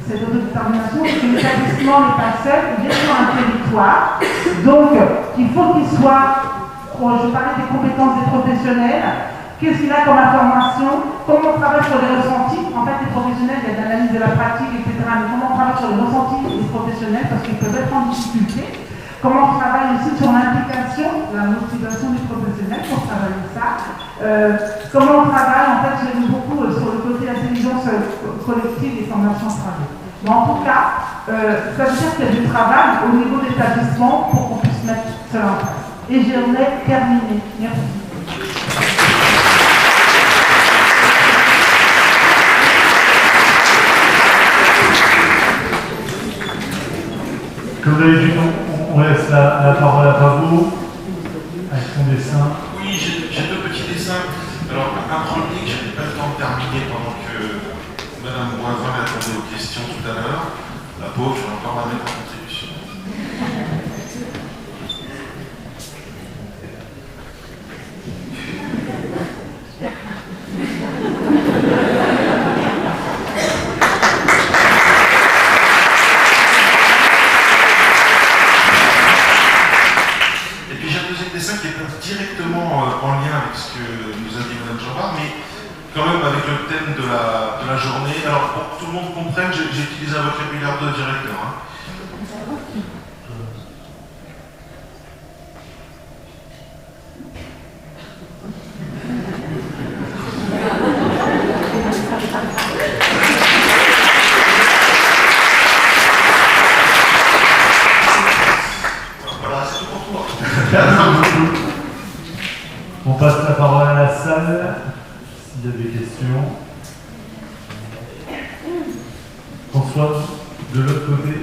cette autodétermination, parce que l'établissement n'est pas seul, il est sur un territoire. Donc il faut qu'il soit, je parlais des compétences des professionnels, qu'est-ce qu'il a comme information, comment on travaille sur les ressentis. En fait, les professionnels, il y a de l'analyse de la pratique, etc. Mais comment on travaille sur les ressentis des professionnels, parce qu'ils peuvent être en difficulté. Comment on travaille aussi sur l'implication, la motivation des professionnels pour travailler ça. Comment on travaille, en fait, j'aime beaucoup sur le côté intelligence collective des formations de travail. Mais en tout cas, ça veut dire qu'il y a du travail au niveau de l'établissement pour qu'on puisse mettre cela en place. Et j'en ai terminé. Merci. Comme vous avez dit, on laisse la parole à Pablo avec son dessin. Oui, j'ai deux petits dessins. Alors, un premier que je n'avais pas le temps de terminer pendant que Madame Boivin répondait aux questions tout à l'heure. La pauvre, je vais encore la mettre en contribution. Directement en lien avec ce que nous a dit Mme Jambard, mais quand même avec le thème de la journée. Alors pour que tout le monde comprenne, j'ai utilisé un vocabulaire de directeur. Voilà, c'est tout pour toi. On passe la parole à la salle, s'il y a des questions. François, de l'autre côté.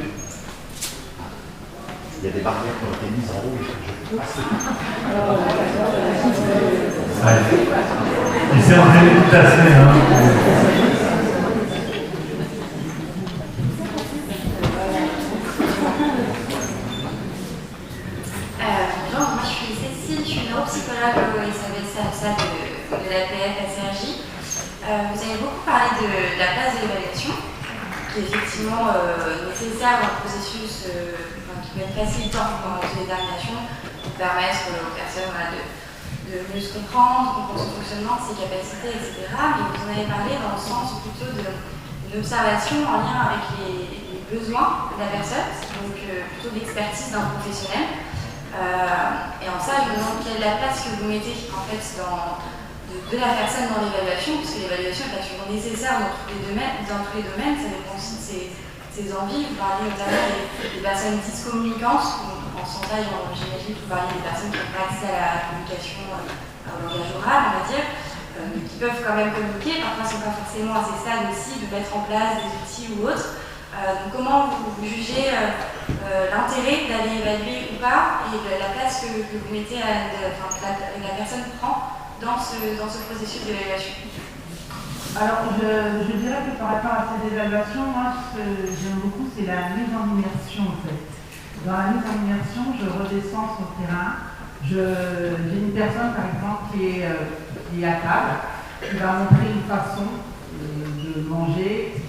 Il y a des barrières qui ont été mises en rouge. Je peux passer. Il s'est entraîné toute la semaine. Bonjour, moi je suis Cécile, je suis neuropsychologue au SAVSA de la PF à Cergy. Vous avez beaucoup parlé de la place de l'évaluation, qui est effectivement nécessaire dans le processus qui peut être facilitant dans l'autodétermination pour permettre aux personnes de mieux se comprendre son fonctionnement, ses capacités, etc. Mais vous en avez parlé dans le sens plutôt d'une observation en lien avec les besoins de la personne, donc plutôt l'expertise d'un professionnel. Et en ça, je me demande quelle est la place que vous mettez en fait de la personne dans l'évaluation, puisque l'évaluation n'est pas toujours nécessaire dans tous les domaines, ça dépend aussi de ses envies. Vous parlez notamment des personnes dyscommunicantes, en ce sens-là, j'imagine que vous parlez des personnes qui n'ont pas accès à la communication au langage oral, on va dire, qui peuvent quand même communiquer, parfois ne sont pas forcément à ces stades aussi de mettre en place des outils ou autres. Donc comment vous jugez l'intérêt d'aller évaluer ou pas et la place que vous mettez que la personne prend dans ce processus d'évaluation? Alors, je dirais que par rapport à ces évaluations, moi, ce que j'aime beaucoup, c'est la mise en immersion, en fait. Dans la mise en immersion, je redescends sur le terrain. J'ai une personne, par exemple, qui est à table, qui va montrer une façon de manger, etc.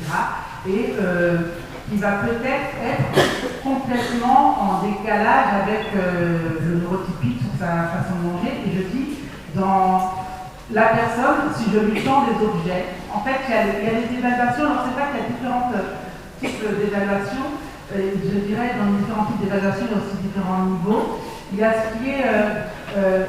Et qui va peut-être être complètement en décalage avec le neurotypique sur sa façon de manger. Et je dis, dans la personne, si je lui tends des objets, en fait, il y a des évaluations. Alors, c'est vrai qu'il y a différents types d'évaluations. Je dirais, dans les différents types d'évaluation, il y a aussi différents niveaux. Il y a ce qui est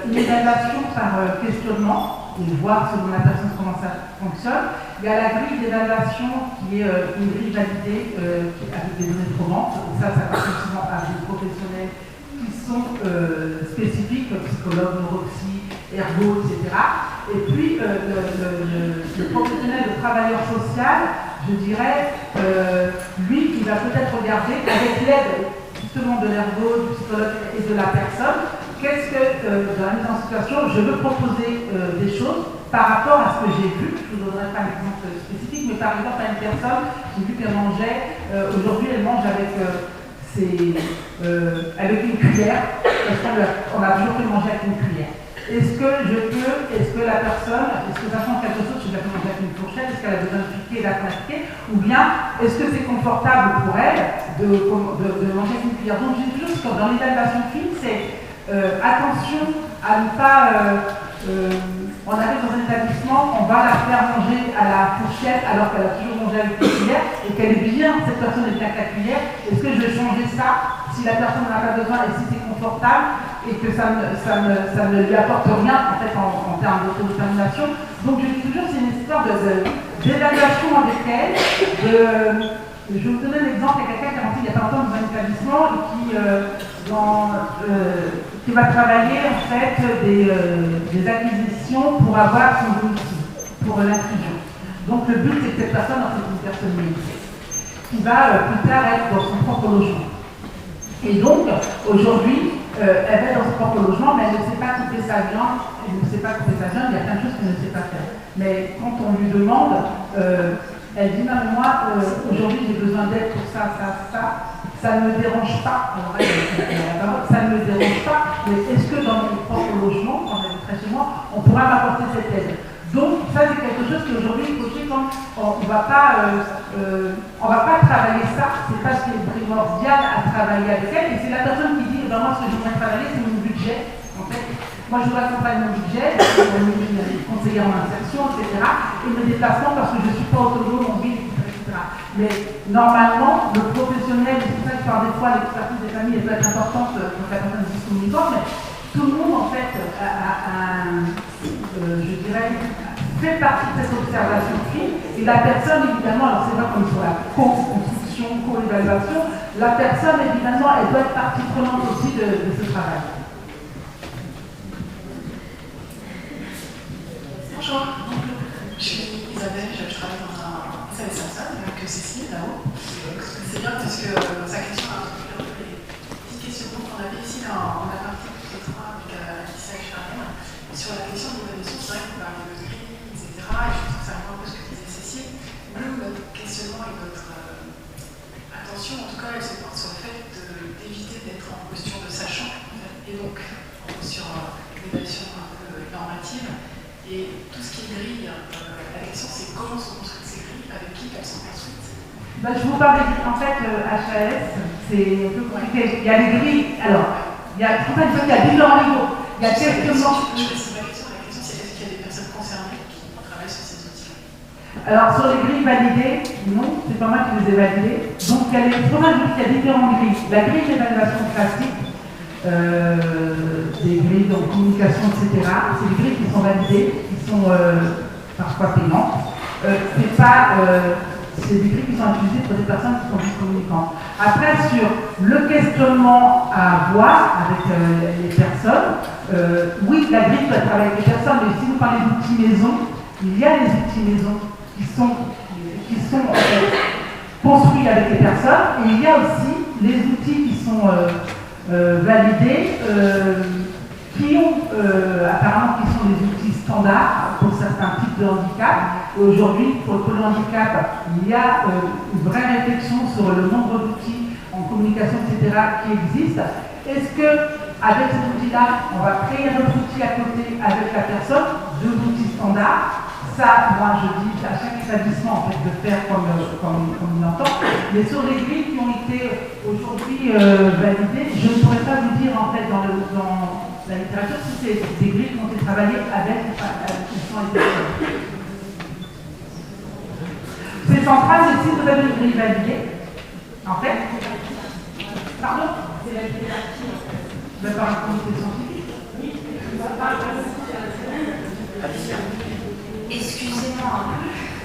une évaluation par questionnement, et voir selon la personne comment ça fonctionne. Il y a la grille d'évaluation qui est une grille validée avec des données probantes. Ça appartient souvent à des professionnels qui sont spécifiques, psychologues, neuropsy, ergo, etc. Et puis, le professionnel, le travailleur social, je dirais, lui, qui va peut-être regarder, avec l'aide justement de l'ergo, du psychologue et de la personne, qu'est-ce que, dans la mise en situation, je veux proposer des choses par rapport à ce que j'ai vu. Je ne vous donnerai pas un exemple spécifique, mais par exemple à une personne, j'ai vu qu'elle mangeait, aujourd'hui elle mange avec une cuillère, parce qu'on a toujours fait manger avec une cuillère. Est-ce que la personne, est-ce que ça change quelque chose si je la fais manger avec une fourchette, est-ce qu'elle a besoin de piquer, d'appliquer, ou bien est-ce que c'est confortable pour elle de manger avec une cuillère? Donc j'ai toujours, dans l'évaluation fine, c'est attention à ne pas... on arrive dans un établissement, on va la faire manger à la fourchette alors qu'elle a toujours mangé avec une cuillère et qu'elle est bien, cette personne est bien avec la cuillère. Est-ce que je vais changer ça si la personne n'en a pas besoin et si c'est confortable et que ça ne lui apporte rien en fait en termes d'autodétermination? Donc je dis toujours c'est une histoire d'évaluation avec elle. Je vais vous donner un exemple, il y a quelqu'un qui est rentré il y a pas longtemps dans un établissement et qui va travailler en fait des acquisitions pour avoir son domicile, pour l'inclusion. Donc le but c'est que cette personne, en fait, une personne médicale, qui va plus tard être dans son propre logement. Et donc aujourd'hui, elle va être dans son propre logement, mais elle ne sait pas couper sa viande, il y a plein de choses qu'elle ne sait pas faire. Mais quand on lui demande, elle dit non, moi aujourd'hui j'ai besoin d'aide pour ça, ça ne me dérange pas. Alors, ça ne me dérange pas, mais est-ce que dans mon propre logement, quand j'habiterai chez moi, on pourra m'apporter cette aide? Donc ça c'est quelque chose qu'aujourd'hui, quand on ne va pas travailler ça, c'est pas ce qui est primordial à travailler avec elle, et c'est la personne qui dit, moi ce que j'aimerais travailler c'est mon budget, en fait. Moi je dois accompagner mon budget, mon conseiller en insertion, etc. Et mes déplacements parce que je ne suis pas autonome en ville, etc. Mais normalement, le professionnel, c'est pour ça que je parle des fois, l'expertise des familles peut être importante pour la personne discriminante, mais tout le monde en fait je dirais, fait partie de cette observation fine, et la personne évidemment, alors c'est pas comme sur la co-construction, co-évaluation, la personne évidemment elle doit être partie prenante aussi de ce travail. Bonjour, je suis Isabelle, je travaille dans un service social avec Cécile là-haut. C'est bien parce que sa question a introduit un peu les petits questionnements qu'on avait ici en la partie de 3 avec Alissa et Charlène. Sur la question de l'évaluation, c'est vrai qu'on parlait de gris, etc. Et je pense que ça rejoint un peu ce que disait Cécile. Nous, notre questionnement et notre attention, en tout cas, elle se porte sur le fait d'éviter d'être en posture de sachant, et donc en posture d'évaluation un peu normative. Et tout ce qui est grille, la question c'est comment sont construites ces grilles, avec qui elles sont construites. Je vous parle en fait, HAS, c'est un peu compliqué. Il y a les grilles, alors, il y a différents niveaux. Il y a questionnement. Je précise ma question, la question c'est est-ce qu'il y a des personnes concernées qui travaillent sur ces outils? Alors, sur les grilles validées, non, c'est pas moi qui les ai validées. Donc, il y a différentes grilles. La grille d'évaluation classique, des grilles de communication, etc. C'est des grilles qui sont validées, qui sont parfois payantes. C'est des grilles qui sont utilisées pour des personnes qui sont juste communicantes. Après, sur le questionnement à avoir avec les personnes, oui, la grille peut être avec les personnes, mais si vous parlez d'outils maison, il y a des outils maison qui sont construits avec les personnes, et il y a aussi les outils qui sont validés, qui ont apparemment qui sont des outils standards pour certains types de handicap. Et aujourd'hui, pour le handicap, il y a une vraie réflexion sur le nombre d'outils en communication, etc., qui existent. Est-ce qu'avec cet outil-là, on va créer un autre outil à côté avec la personne, deux outils standards? Ça, moi, je dis à chaque établissement en fait, de faire comme il entend. Mais sur les grilles qui ont été aujourd'hui validées, je ne pourrais pas vous dire en fait dans la littérature si c'est des grilles qui ont été travaillées avec ou sans les personnes. C'est central, mais si vous avez une grille validée, en fait, pardon, c'est validé par un comité scientifique. Excusez-moi,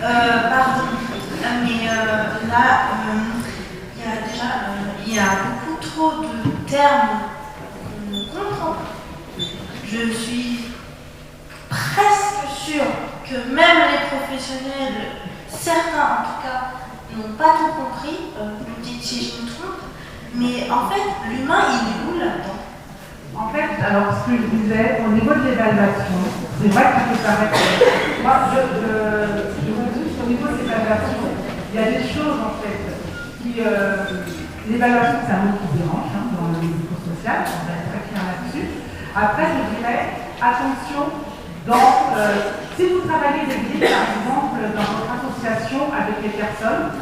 pardon, mais là, il y a beaucoup trop de termes qu'on ne comprend pas. Je suis presque sûre que même les professionnels, certains en tout cas, n'ont pas tout compris. Vous me dites si je me trompe, mais en fait, l'humain, il est où là-dedans? En fait, alors ce que je disais, au niveau de l'évaluation, c'est vrai que ça peut paraître. Moi, je veux juste au niveau de l'évaluation, il y a des choses en fait qui. L'évaluation, c'est un mot qui dérange dans le médico-social, on va être très clair là-dessus. Après, je dirais, attention, si vous travaillez des grilles, par exemple, dans votre association avec les personnes,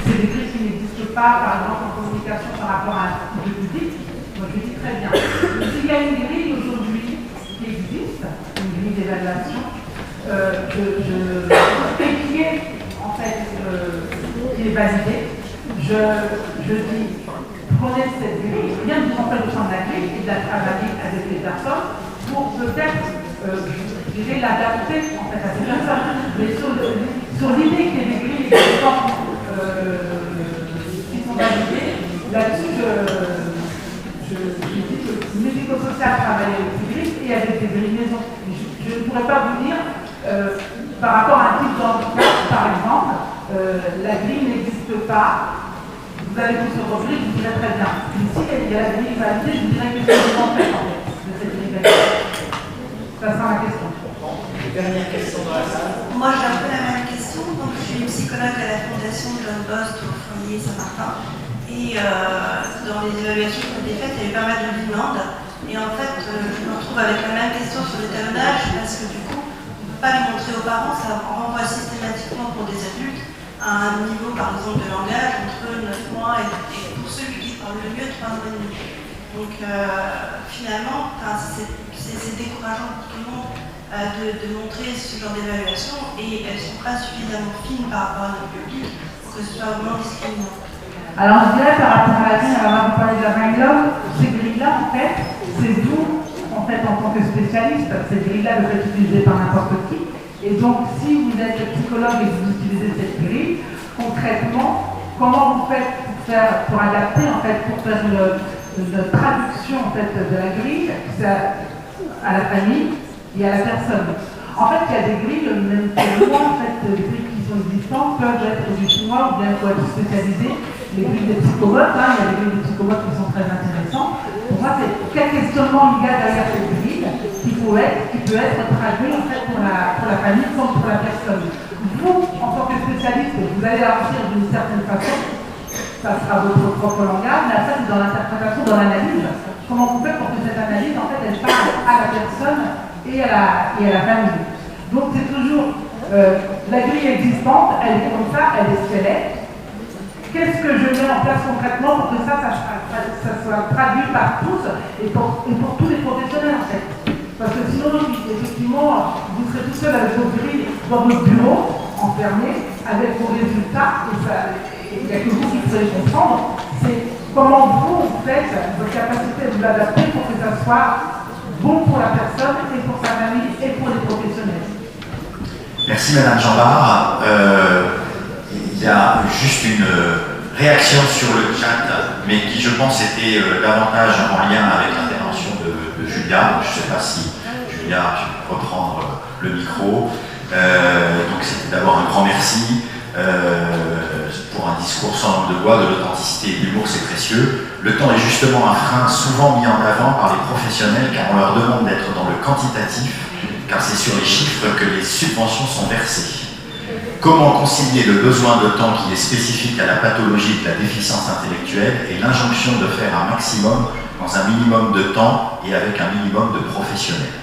c'est des grilles qui n'existent pas, par exemple, en communication par rapport à un type de public. Moi, je dis très bien. S'il y a une grille aujourd'hui qui existe, une grille d'évaluation, et qui est en fait qui est validée, je dis prenez cette grille, bien vous en faites au sein de la grille et de la travailler avec les personnes pour peut-être, je dirais, l'adapter en fait à ces personnes. Mais sur l'idée qu'il y ait des grilles qui sont validées, là-dessus, je dis que le médico-social travaille avec des grilles et avec des grilles maison. Je ne pourrais pas vous dire, par rapport à un type de handicap, par exemple, la grille n'existe pas. Vous allez vous sur vos grilles, je vous dirai très bien. Mais si il y a la grille validée, je vous dirai que c'est en fait de cette grille validée. Ça sera ma question. Dernière question dans la salle. Moi, j'ai un peu la même question. Donc, je suis psychologue à la Fondation John Bost au Foyer Saint-Martin. Et dans les évaluations qui ont été faites, il y a eu pas mal de demandes. Et en fait, je me retrouve avec la même question sur l'étalonnage parce que du coup, on ne peut pas les montrer aux parents. Ça renvoie systématiquement pour des adultes à un niveau, par exemple, de langage entre 9 mois et pour celui qui parle le mieux, 3 mois et demi. Donc, finalement, c'est décourageant pour tout le monde de montrer ce genre d'évaluation et elles ne sont pas suffisamment fines par rapport à notre public pour que ce soit vraiment discriminant. Alors, je dirais par rapport à la grille, alors vous parlez de la Rhinelove, ces grilles-là, en fait, c'est vous, en fait, en tant que spécialiste, ces grilles-là peuvent être utilisées par n'importe qui. Et donc, si vous êtes psychologue et que vous utilisez cette grille, concrètement, comment vous faites pour adapter, en fait, pour faire une traduction, en fait, de la grille à la famille et à la personne? En fait, il y a des grilles, même pour moi, en fait, les grilles qui sont existantes peuvent être du chinois ou bien faut être spécialisé. Les grilles des psychomotes, il y a des grilles des psychomotes qui sont très intéressantes. Pour moi, c'est quel questionnement il y a derrière cette grille qui peut être traduit en fait pour la famille comme pour la personne. Vous, en tant que spécialiste, vous allez partir d'une certaine façon, ça sera votre propre langage, mais ça c'est dans l'interprétation, dans l'analyse. Comment vous faites pour que cette analyse, en fait, elle parle à la personne et à la famille. Donc c'est toujours la grille existante, elle est comme ça, elle est ce qu'elle est. Qu'est-ce que je mets en place concrètement pour que ça soit traduit par tous et pour tous les professionnels en fait? Parce que sinon, effectivement, vous serez tout seul avec vos grilles dans votre bureau, enfermé, avec vos résultats, et il n'y a que vous qui pourrez comprendre. C'est comment vous faites votre capacité de vous adapter pour que ça soit bon pour la personne et pour sa famille et pour les professionnels. Merci Madame Jambard. Il y a juste une réaction sur le chat, mais qui je pense était davantage en lien avec l'intervention de Julia. Je ne sais pas si Julia, tu peux reprendre le micro. Donc c'était d'abord un grand merci pour un discours sans langue de bois, de l'authenticité et de l'humour, c'est précieux. Le temps est justement un frein souvent mis en avant par les professionnels car on leur demande d'être dans le quantitatif car c'est sur les chiffres que les subventions sont versées. Comment concilier le besoin de temps qui est spécifique à la pathologie de la déficience intellectuelle et l'injonction de faire un maximum dans un minimum de temps et avec un minimum de professionnels?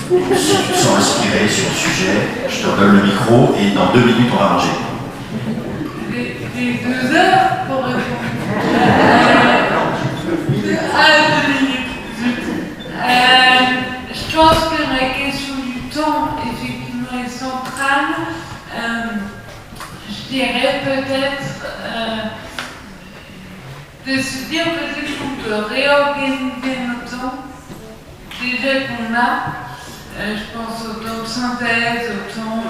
Si tu te sens inspiré sur le sujet, je te donne le micro et dans 2 minutes on va manger. Des 2 heures pour répondre. 2 minutes. Je pense que la question du temps, effectivement, est centrale. Je dirais peut-être de se dire peut-être qu'on peut réorganiser nos temps, déjà qu'on a. Je pense au temps de synthèse, au temps,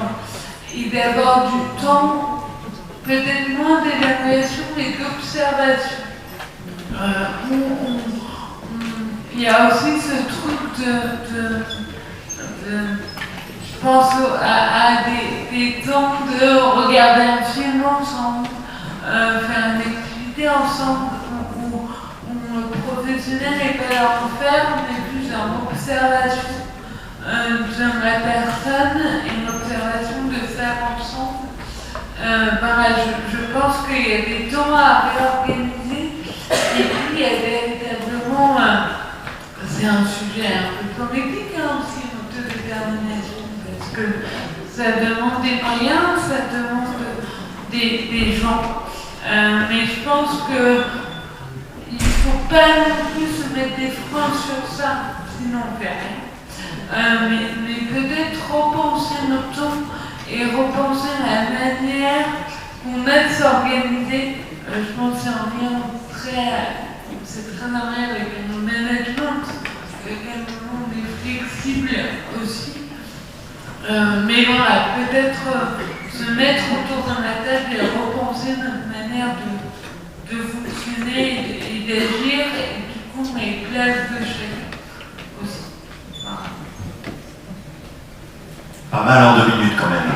et d'avoir du temps, peut-être moins d'évaluation, mais d'observation. Il y a aussi ce truc je pense à des temps de regarder un film ensemble, faire une activité ensemble, où le professionnel n'est pas là pour faire, mais plus en observation de la personne et une observation de faire ensemble. Je pense qu'il y a des temps à réorganiser et puis il y a véritablement, c'est un sujet un peu politique aussi, l'autodétermination, parce que ça demande des moyens, ça demande des gens. Mais je pense qu'il ne faut pas non plus se mettre des freins sur ça, sinon on fait rien. Mais peut-être repenser notre temps et repenser la manière qu'on a de s'organiser. Je pense que c'est un lien c'est très en lien avec le management, avec un moment on est flexible aussi. Mais voilà, peut-être se mettre autour de la table et repenser notre manière de fonctionner et d'agir, et du coup les places de chacun aussi. Voilà. Pas mal en 2 minutes quand même.